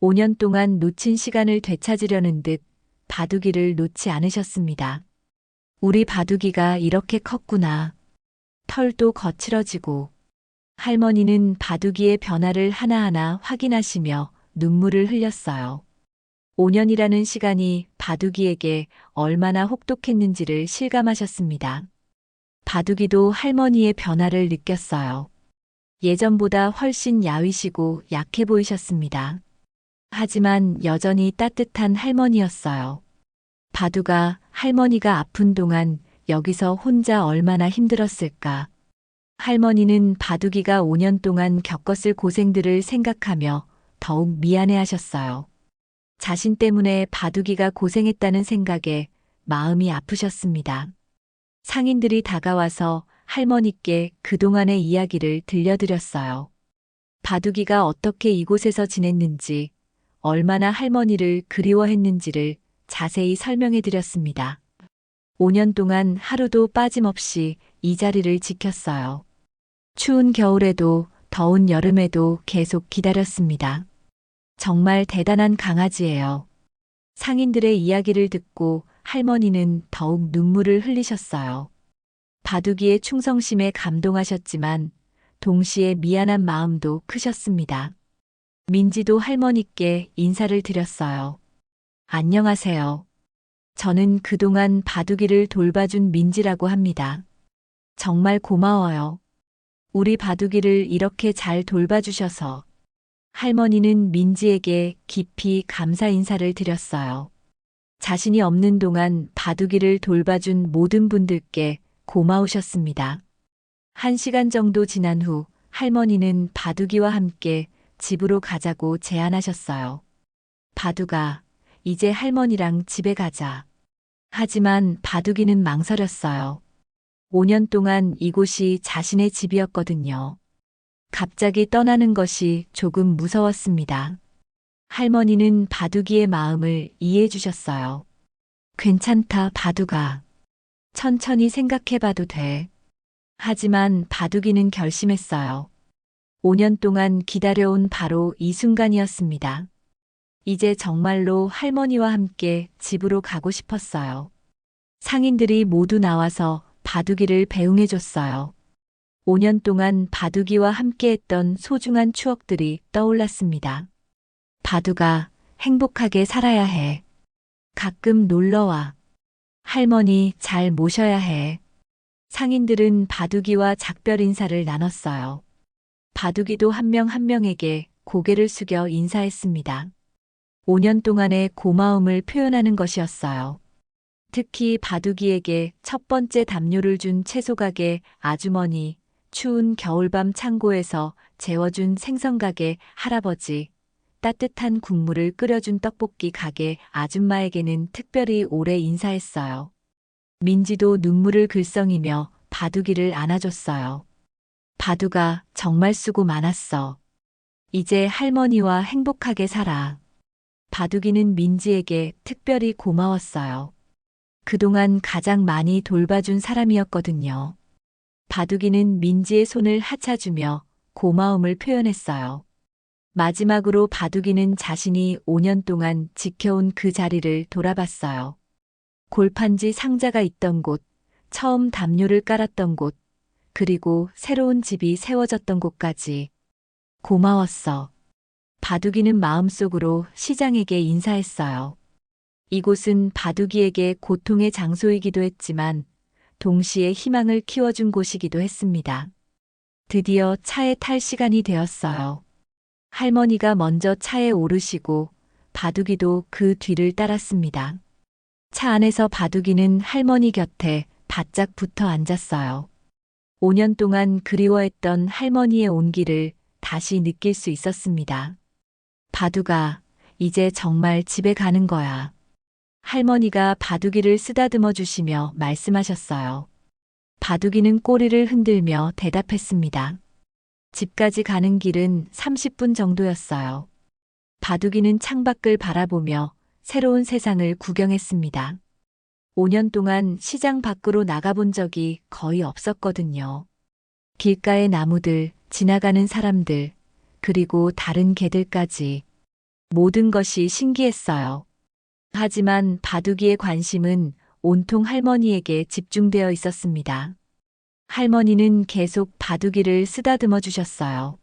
5년 동안 놓친 시간을 되찾으려는 듯 바둑이를 놓지 않으셨습니다. 우리 바둑이가 이렇게 컸구나. 털도 거칠어지고. 할머니는 바둑이의 변화를 하나하나 확인하시며 눈물을 흘렸어요. 5년이라는 시간이 바둑이에게 얼마나 혹독했는지를 실감하셨습니다. 바둑이도 할머니의 변화를 느꼈어요. 예전보다 훨씬 야위시고 약해 보이셨습니다. 하지만 여전히 따뜻한 할머니였어요. 바둑아, 할머니가 아픈 동안 여기서 혼자 얼마나 힘들었을까. 할머니는 바둑이가 5년 동안 겪었을 고생들을 생각하며 더욱 미안해하셨어요. 자신 때문에 바둑이가 고생했다는 생각에 마음이 아프셨습니다. 상인들이 다가와서 할머니께 그동안의 이야기를 들려드렸어요. 바둑이가 어떻게 이곳에서 지냈는지, 얼마나 할머니를 그리워했는지를 자세히 설명해 드렸습니다. 5년 동안 하루도 빠짐없이 이 자리를 지켰어요. 추운 겨울에도 더운 여름에도 계속 기다렸습니다. 정말 대단한 강아지예요. 상인들의 이야기를 듣고 할머니는 더욱 눈물을 흘리셨어요. 바둑이의 충성심에 감동하셨지만 동시에 미안한 마음도 크셨습니다. 민지도 할머니께 인사를 드렸어요. 안녕하세요. 저는 그동안 바둑이를 돌봐준 민지라고 합니다. 정말 고마워요. 우리 바둑이를 이렇게 잘 돌봐주셔서. 할머니는 민지에게 깊이 감사 인사를 드렸어요. 자신이 없는 동안 바둑이를 돌봐준 모든 분들께 고마우셨습니다. 1시간 정도 지난 후 할머니는 바둑이와 함께 집으로 가자고 제안하셨어요. 바둑아, 이제 할머니랑 집에 가자. 하지만 바둑이는 망설였어요. 5년 동안 이곳이 자신의 집이었거든요. 갑자기 떠나는 것이 조금 무서웠습니다. 할머니는 바둑이의 마음을 이해해 주셨어요. 괜찮다, 바둑아. 천천히 생각해봐도 돼. 하지만 바둑이는 결심했어요. 5년 동안 기다려온 바로 이 순간이었습니다. 이제 정말로 할머니와 함께 집으로 가고 싶었어요. 상인들이 모두 나와서 바둑이를 배웅해 줬어요. 5년 동안 바둑이와 함께했던 소중한 추억들이 떠올랐습니다. 바둑아, 행복하게 살아야 해. 가끔 놀러와. 할머니 잘 모셔야 해. 상인들은 바둑이와 작별 인사를 나눴어요. 바둑이도 한 명 한 명에게 고개를 숙여 인사했습니다. 5년 동안의 고마움을 표현하는 것이었어요. 특히 바둑이에게 첫 번째 담요를 준 채소가게 아주머니, 추운 겨울밤 창고에서 재워준 생선가게 할아버지, 따뜻한 국물을 끓여준 떡볶이 가게 아줌마에게는 특별히 오래 인사했어요. 민지도 눈물을 글썽이며 바둑이를 안아줬어요. 바둑아, 정말 수고 많았어. 이제 할머니와 행복하게 살아. 바둑이는 민지에게 특별히 고마웠어요. 그동안 가장 많이 돌봐준 사람이었거든요. 바둑이는 민지의 손을 하차주며 고마움을 표현했어요. 마지막으로 바둑이는 자신이 5년 동안 지켜온 그 자리를 돌아봤어요. 골판지 상자가 있던 곳, 처음 담요를 깔았던 곳, 그리고 새로운 집이 세워졌던 곳까지. 고마웠어. 바둑이는 마음속으로 시장에게 인사했어요. 이곳은 바둑이에게 고통의 장소이기도 했지만 동시에 희망을 키워준 곳이기도 했습니다. 드디어 차에 탈 시간이 되었어요. 할머니가 먼저 차에 오르시고 바둑이도 그 뒤를 따랐습니다. 차 안에서 바둑이는 할머니 곁에 바짝 붙어 앉았어요. 5년 동안 그리워했던 할머니의 온기를 다시 느낄 수 있었습니다. 바둑아, 이제 정말 집에 가는 거야. 할머니가 바둑이를 쓰다듬어 주시며 말씀하셨어요. 바둑이는 꼬리를 흔들며 대답했습니다. 집까지 가는 길은 30분 정도였어요. 바둑이는 창밖을 바라보며 새로운 세상을 구경했습니다. 5년 동안 시장 밖으로 나가본 적이 거의 없었거든요. 길가의 나무들, 지나가는 사람들, 그리고 다른 개들까지 모든 것이 신기했어요. 하지만 바둑이의 관심은 온통 할머니에게 집중되어 있었습니다. 할머니는 계속 바둑이를 쓰다듬어 주셨어요.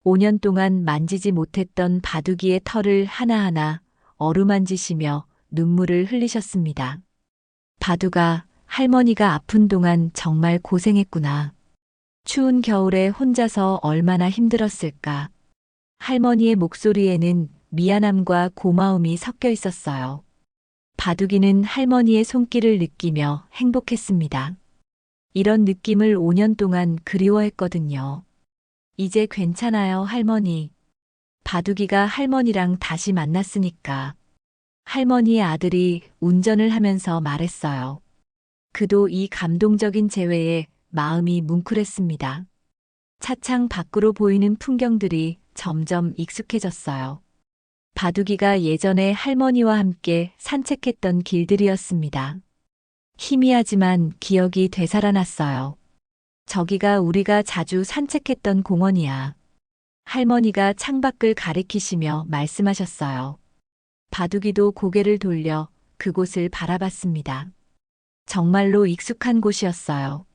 5년 동안 만지지 못했던 바둑이의 털을 하나하나 어루만지시며 눈물을 흘리셨습니다. 바둑아, 할머니가 아픈 동안 정말 고생했구나. 추운 겨울에 혼자서 얼마나 힘들었을까. 할머니의 목소리에는 미안함과 고마움이 섞여 있었어요. 바둑이는 할머니의 손길을 느끼며 행복했습니다. 이런 느낌을 5년 동안 그리워했거든요. 이제 괜찮아요, 할머니. 바둑이가 할머니랑 다시 만났으니까. 할머니의 아들이 운전을 하면서 말했어요. 그도 이 감동적인 재회에 마음이 뭉클했습니다. 차창 밖으로 보이는 풍경들이 점점 익숙해졌어요. 바둑이가 예전에 할머니와 함께 산책했던 길들이었습니다. 희미하지만 기억이 되살아났어요. 저기가 우리가 자주 산책했던 공원이야. 할머니가 창밖을 가리키시며 말씀하셨어요. 바둑이도 고개를 돌려 그곳을 바라봤습니다. 정말로 익숙한 곳이었어요.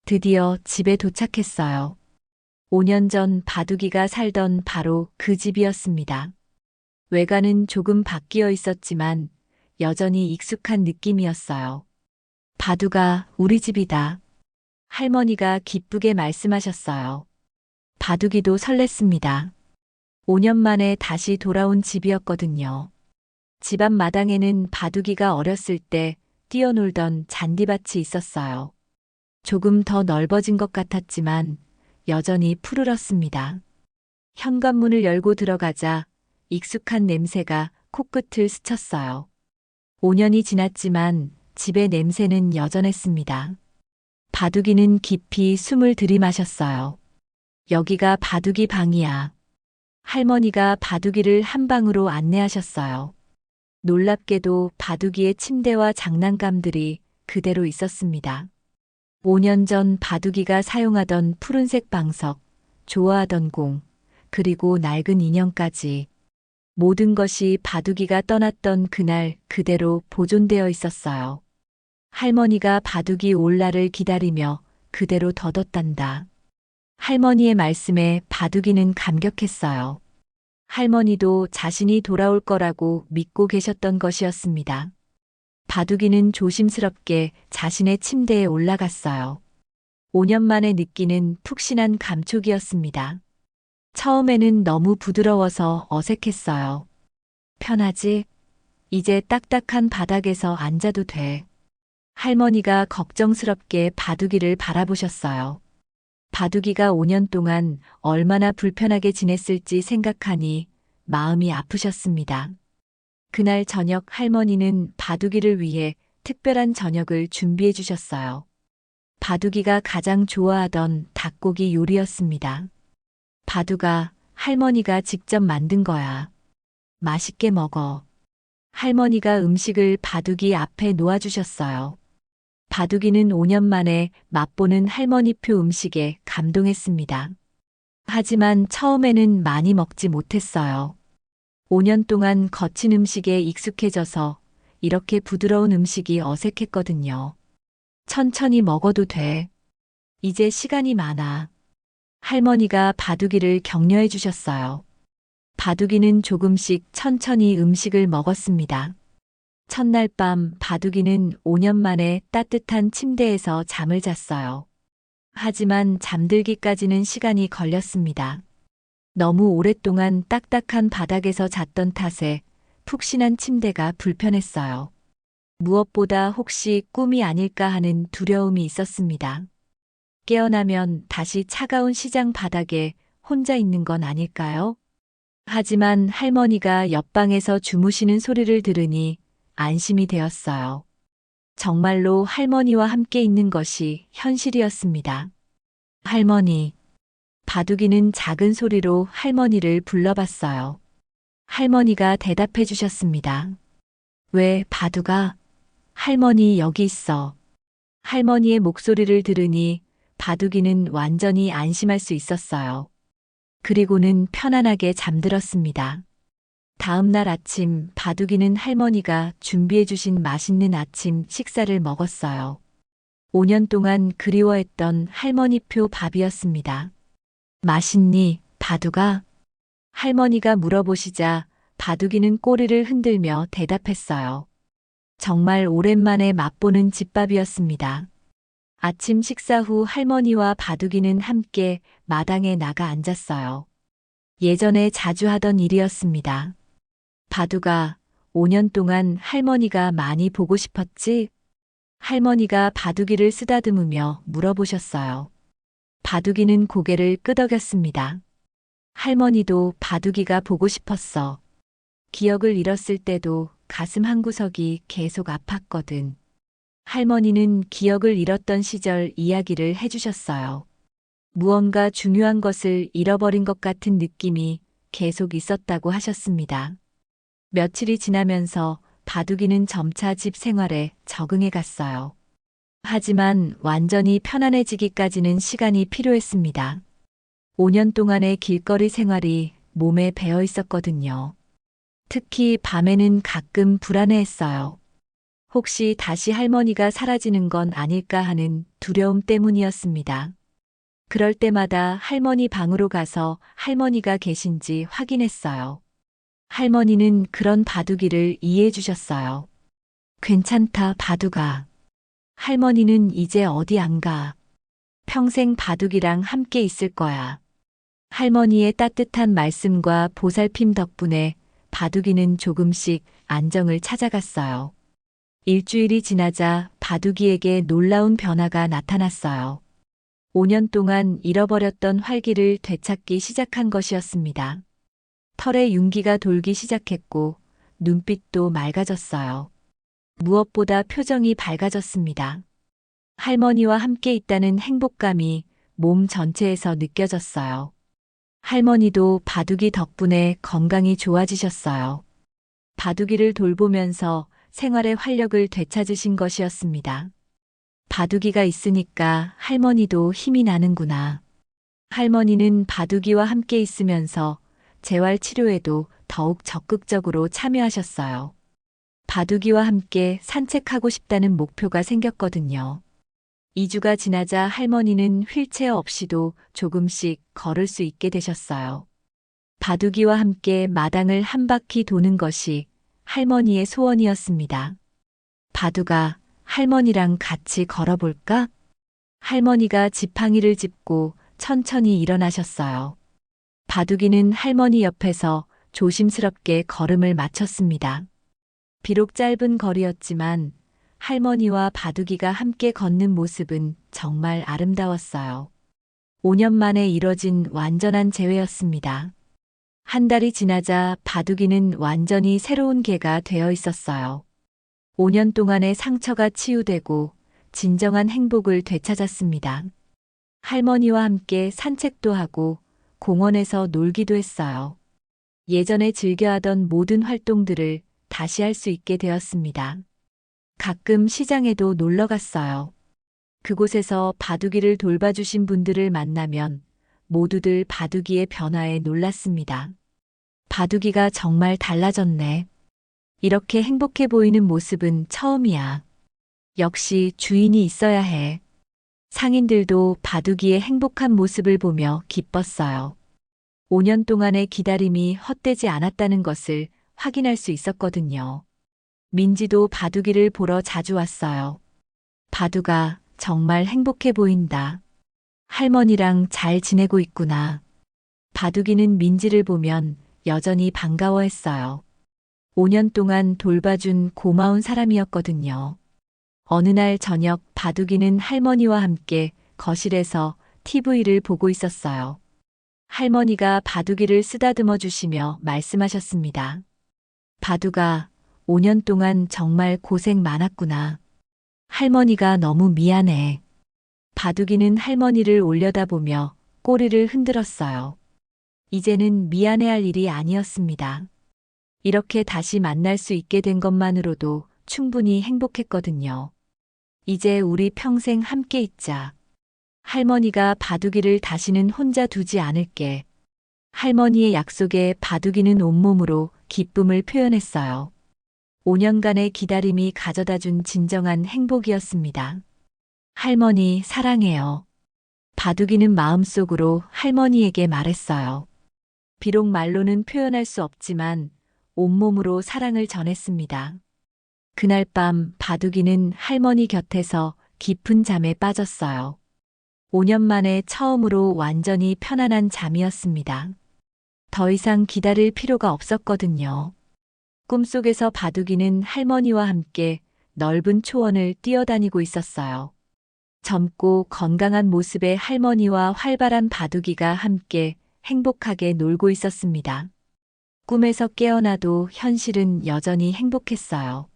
드디어 집에 도착했어요. 5년 전 바둑이가 살던 바로 그 집이었습니다. 외관은 조금 바뀌어 있었지만 여전히 익숙한 느낌이었어요. 바둑아, 우리 집이다. 할머니가 기쁘게 말씀하셨어요. 바둑이도 설렜습니다. 5년 만에 다시 돌아온 집이었거든요. 집 앞 마당에는 바둑이가 어렸을 때 뛰어놀던 잔디밭이 있었어요. 조금 더 넓어진 것 같았지만 여전히 푸르렀습니다. 현관문을 열고 들어가자 익숙한 냄새가 코끝을 스쳤어요. 5년이 지났지만 집의 냄새는 여전했습니다. 바둑이는 깊이 숨을 들이마셨어요. 여기가 바둑이 방이야. 할머니가 바둑이를 한 방으로 안내하셨어요. 놀랍게도 바둑이의 침대와 장난감들이 그대로 있었습니다. 5년 전 바둑이가 사용하던 푸른색 방석, 좋아하던 공, 그리고 낡은 인형까지 모든 것이 바둑이가 떠났던 그날 그대로 보존되어 있었어요. 할머니가 바둑이 올 날을 기다리며 그대로 덧었단다. 할머니의 말씀에 바둑이는 감격했어요. 할머니도 자신이 돌아올 거라고 믿고 계셨던 것이었습니다. 바둑이는 조심스럽게 자신의 침대에 올라갔어요. 5년 만에 느끼는 푹신한 감촉이었습니다. 처음에는 너무 부드러워서 어색했어요. 편하지? 이제 딱딱한 바닥에서 앉아도 돼. 할머니가 걱정스럽게 바둑이를 바라보셨어요. 바둑이가 5년 동안 얼마나 불편하게 지냈을지 생각하니 마음이 아프셨습니다. 그날 저녁 할머니는 바둑이를 위해 특별한 저녁을 준비해 주셨어요. 바둑이가 가장 좋아하던 닭고기 요리였습니다. 바둑아, 할머니가 직접 만든 거야. 맛있게 먹어. 할머니가 음식을 바둑이 앞에 놓아주셨어요. 바둑이는 5년 만에 맛보는 할머니표 음식에 감동했습니다. 하지만 처음에는 많이 먹지 못했어요. 5년 동안 거친 음식에 익숙해져서 이렇게 부드러운 음식이 어색했거든요. 천천히 먹어도 돼. 이제 시간이 많아. 할머니가 바둑이를 격려해 주셨어요. 바둑이는 조금씩 천천히 음식을 먹었습니다. 첫날 밤 바둑이는 5년 만에 따뜻한 침대에서 잠을 잤어요. 하지만 잠들기까지는 시간이 걸렸습니다. 너무 오랫동안 딱딱한 바닥에서 잤던 탓에 푹신한 침대가 불편했어요. 무엇보다 혹시 꿈이 아닐까 하는 두려움이 있었습니다. 깨어나면 다시 차가운 시장 바닥에 혼자 있는 건 아닐까요? 하지만 할머니가 옆방에서 주무시는 소리를 들으니 안심이 되었어요. 정말로 할머니와 함께 있는 것이 현실이었습니다. 할머니. 바둑이는 작은 소리로 할머니를 불러봤어요. 할머니가 대답해 주셨습니다. 왜, 바둑아? 할머니 여기 있어. 할머니의 목소리를 들으니 바둑이는 완전히 안심할 수 있었어요. 그리고는 편안하게 잠들었습니다. 다음 날 아침 바둑이는 할머니가 준비해 주신 맛있는 아침 식사를 먹었어요. 5년 동안 그리워했던 할머니표 밥이었습니다. 맛있니, 바둑아? 할머니가 물어보시자 바둑이는 꼬리를 흔들며 대답했어요. 정말 오랜만에 맛보는 집밥이었습니다. 아침 식사 후 할머니와 바둑이는 함께 마당에 나가 앉았어요. 예전에 자주 하던 일이었습니다. 바둑아, 5년 동안 할머니가 많이 보고 싶었지? 할머니가 바둑이를 쓰다듬으며 물어보셨어요. 바둑이는 고개를 끄덕였습니다. 할머니도 바둑이가 보고 싶었어. 기억을 잃었을 때도 가슴 한구석이 계속 아팠거든. 할머니는 기억을 잃었던 시절 이야기를 해주셨어요. 무언가 중요한 것을 잃어버린 것 같은 느낌이 계속 있었다고 하셨습니다. 며칠이 지나면서 바둑이는 점차 집 생활에 적응해 갔어요. 하지만 완전히 편안해지기까지는 시간이 필요했습니다. 5년 동안의 길거리 생활이 몸에 배어 있었거든요. 특히 밤에는 가끔 불안해했어요. 혹시 다시 할머니가 사라지는 건 아닐까 하는 두려움 때문이었습니다. 그럴 때마다 할머니 방으로 가서 할머니가 계신지 확인했어요. 할머니는 그런 바둑이를 이해해 주셨어요. 괜찮다, 바둑아. 할머니는 이제 어디 안 가. 평생 바둑이랑 함께 있을 거야. 할머니의 따뜻한 말씀과 보살핌 덕분에 바둑이는 조금씩 안정을 찾아갔어요. 일주일이 지나자 바둑이에게 놀라운 변화가 나타났어요. 5년 동안 잃어버렸던 활기를 되찾기 시작한 것이었습니다. 털에 윤기가 돌기 시작했고 눈빛도 맑아졌어요. 무엇보다 표정이 밝아졌습니다. 할머니와 함께 있다는 행복감이 몸 전체에서 느껴졌어요. 할머니도 바둑이 덕분에 건강이 좋아지셨어요. 바둑이를 돌보면서 생활의 활력을 되찾으신 것이었습니다. 바둑이가 있으니까 할머니도 힘이 나는구나. 할머니는 바둑이와 함께 있으면서 재활 치료에도 더욱 적극적으로 참여하셨어요. 바둑이와 함께 산책하고 싶다는 목표가 생겼거든요. 2주가 지나자 할머니는 휠체어 없이도 조금씩 걸을 수 있게 되셨어요. 바둑이와 함께 마당을 한 바퀴 도는 것이 할머니의 소원이었습니다. 바둑아, 할머니랑 같이 걸어볼까? 할머니가 지팡이를 짚고 천천히 일어나셨어요. 바둑이는 할머니 옆에서 조심스럽게 걸음을 마쳤습니다. 비록 짧은 거리였지만 할머니와 바둑이가 함께 걷는 모습은 정말 아름다웠어요. 5년 만에 이뤄진 완전한 재회였습니다. 한 달이 지나자 바둑이는 완전히 새로운 개가 되어 있었어요. 5년 동안의 상처가 치유되고 진정한 행복을 되찾았습니다. 할머니와 함께 산책도 하고 공원에서 놀기도 했어요. 예전에 즐겨하던 모든 활동들을 다시 할 수 있게 되었습니다. 가끔 시장에도 놀러 갔어요. 그곳에서 바둑이를 돌봐주신 분들을 만나면 모두들 바둑이의 변화에 놀랐습니다. 바둑이가 정말 달라졌네. 이렇게 행복해 보이는 모습은 처음이야. 역시 주인이 있어야 해. 상인들도 바둑이의 행복한 모습을 보며 기뻤어요. 5년 동안의 기다림이 헛되지 않았다는 것을 확인할 수 있었거든요. 민지도 바둑이를 보러 자주 왔어요. 바둑아, 정말 행복해 보인다. 할머니랑 잘 지내고 있구나. 바둑이는 민지를 보면 여전히 반가워했어요. 5년 동안 돌봐준 고마운 사람이었거든요. 어느 날 저녁 바둑이는 할머니와 함께 거실에서 TV를 보고 있었어요. 할머니가 바둑이를 쓰다듬어 주시며 말씀하셨습니다. 바둑아, 5년 동안 정말 고생 많았구나. 할머니가 너무 미안해. 바둑이는 할머니를 올려다보며 꼬리를 흔들었어요. 이제는 미안해할 일이 아니었습니다. 이렇게 다시 만날 수 있게 된 것만으로도 충분히 행복했거든요. 이제 우리 평생 함께 있자. 할머니가 바둑이를 다시는 혼자 두지 않을게. 할머니의 약속에 바둑이는 온몸으로 기쁨을 표현했어요. 5년간의 기다림이 가져다 준 진정한 행복이었습니다. 할머니, 사랑해요. 바둑이는 마음속으로 할머니에게 말했어요. 비록 말로는 표현할 수 없지만 온몸으로 사랑을 전했습니다. 그날 밤 바둑이는 할머니 곁에서 깊은 잠에 빠졌어요. 5년 만에 처음으로 완전히 편안한 잠이었습니다. 더 이상 기다릴 필요가 없었거든요. 꿈속에서 바둑이는 할머니와 함께 넓은 초원을 뛰어다니고 있었어요. 젊고 건강한 모습의 할머니와 활발한 바둑이가 함께 행복하게 놀고 있었습니다. 꿈에서 깨어나도 현실은 여전히 행복했어요.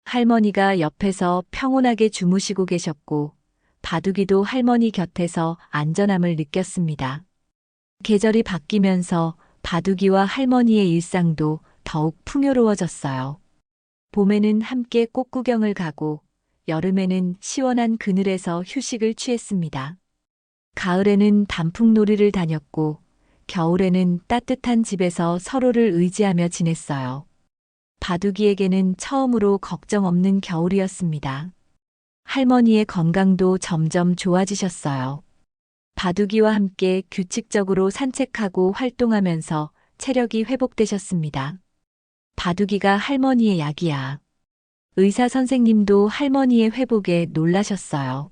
할머니가 옆에서 평온하게 주무시고 계셨고, 바둑이도 할머니 곁에서 안전함을 느꼈습니다. 계절이 바뀌면서 바둑이와 할머니의 일상도 더욱 풍요로워졌어요. 봄에는 함께 꽃구경을 가고, 여름에는 시원한 그늘에서 휴식을 취했습니다. 가을에는 단풍놀이를 다녔고, 겨울에는 따뜻한 집에서 서로를 의지하며 지냈어요. 바둑이에게는 처음으로 걱정 없는 겨울이었습니다. 할머니의 건강도 점점 좋아지셨어요. 바둑이와 함께 규칙적으로 산책하고 활동하면서 체력이 회복되셨습니다. 바둑이가 할머니의 약이야. 의사 선생님도 할머니의 회복에 놀라셨어요.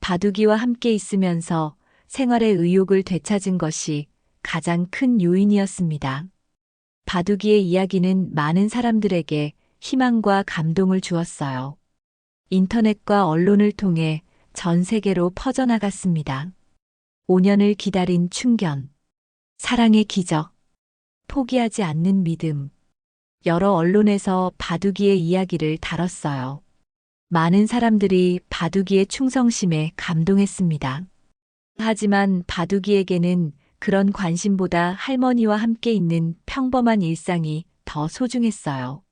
바둑이와 함께 있으면서 생활의 의욕을 되찾은 것이 가장 큰 요인이었습니다. 바둑이의 이야기는 많은 사람들에게 희망과 감동을 주었어요. 인터넷과 언론을 통해 전 세계로 퍼져나갔습니다. 5년을 기다린 충견, 사랑의 기적, 포기하지 않는 믿음. 여러 언론에서 바둑이의 이야기를 다뤘어요. 많은 사람들이 바둑이의 충성심에 감동했습니다. 하지만 바둑이에게는 그런 관심보다 할머니와 함께 있는 평범한 일상이 더 소중했어요.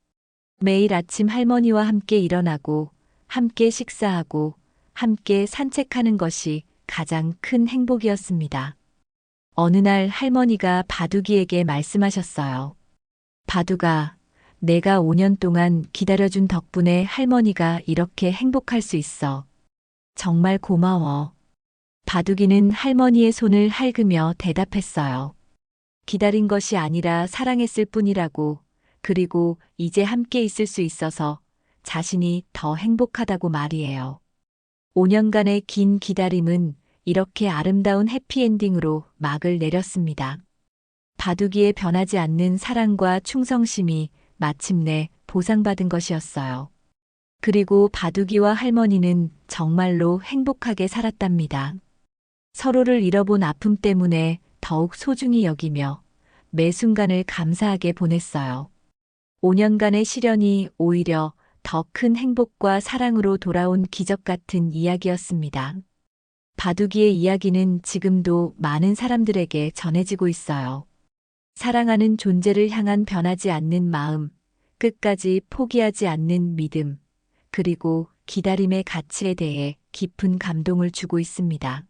매일 아침 할머니와 함께 일어나고, 함께 식사하고, 함께 산책하는 것이 가장 큰 행복이었습니다. 어느 날 할머니가 바둑이에게 말씀하셨어요. 바둑아, 내가 5년 동안 기다려준 덕분에 할머니가 이렇게 행복할 수 있어. 정말 고마워. 바둑이는 할머니의 손을 할그며 대답했어요. 기다린 것이 아니라 사랑했을 뿐이라고, 그리고 이제 함께 있을 수 있어서 자신이 더 행복하다고 말이에요. 5년간의 긴 기다림은 이렇게 아름다운 해피엔딩으로 막을 내렸습니다. 바둑이의 변하지 않는 사랑과 충성심이 마침내 보상받은 것이었어요. 그리고 바둑이와 할머니는 정말로 행복하게 살았답니다. 서로를 잃어본 아픔 때문에 더욱 소중히 여기며 매 순간을 감사하게 보냈어요. 5년간의 시련이 오히려 더 큰 행복과 사랑으로 돌아온 기적 같은 이야기였습니다. 바둑이의 이야기는 지금도 많은 사람들에게 전해지고 있어요. 사랑하는 존재를 향한 변하지 않는 마음, 끝까지 포기하지 않는 믿음, 그리고 기다림의 가치에 대해 깊은 감동을 주고 있습니다.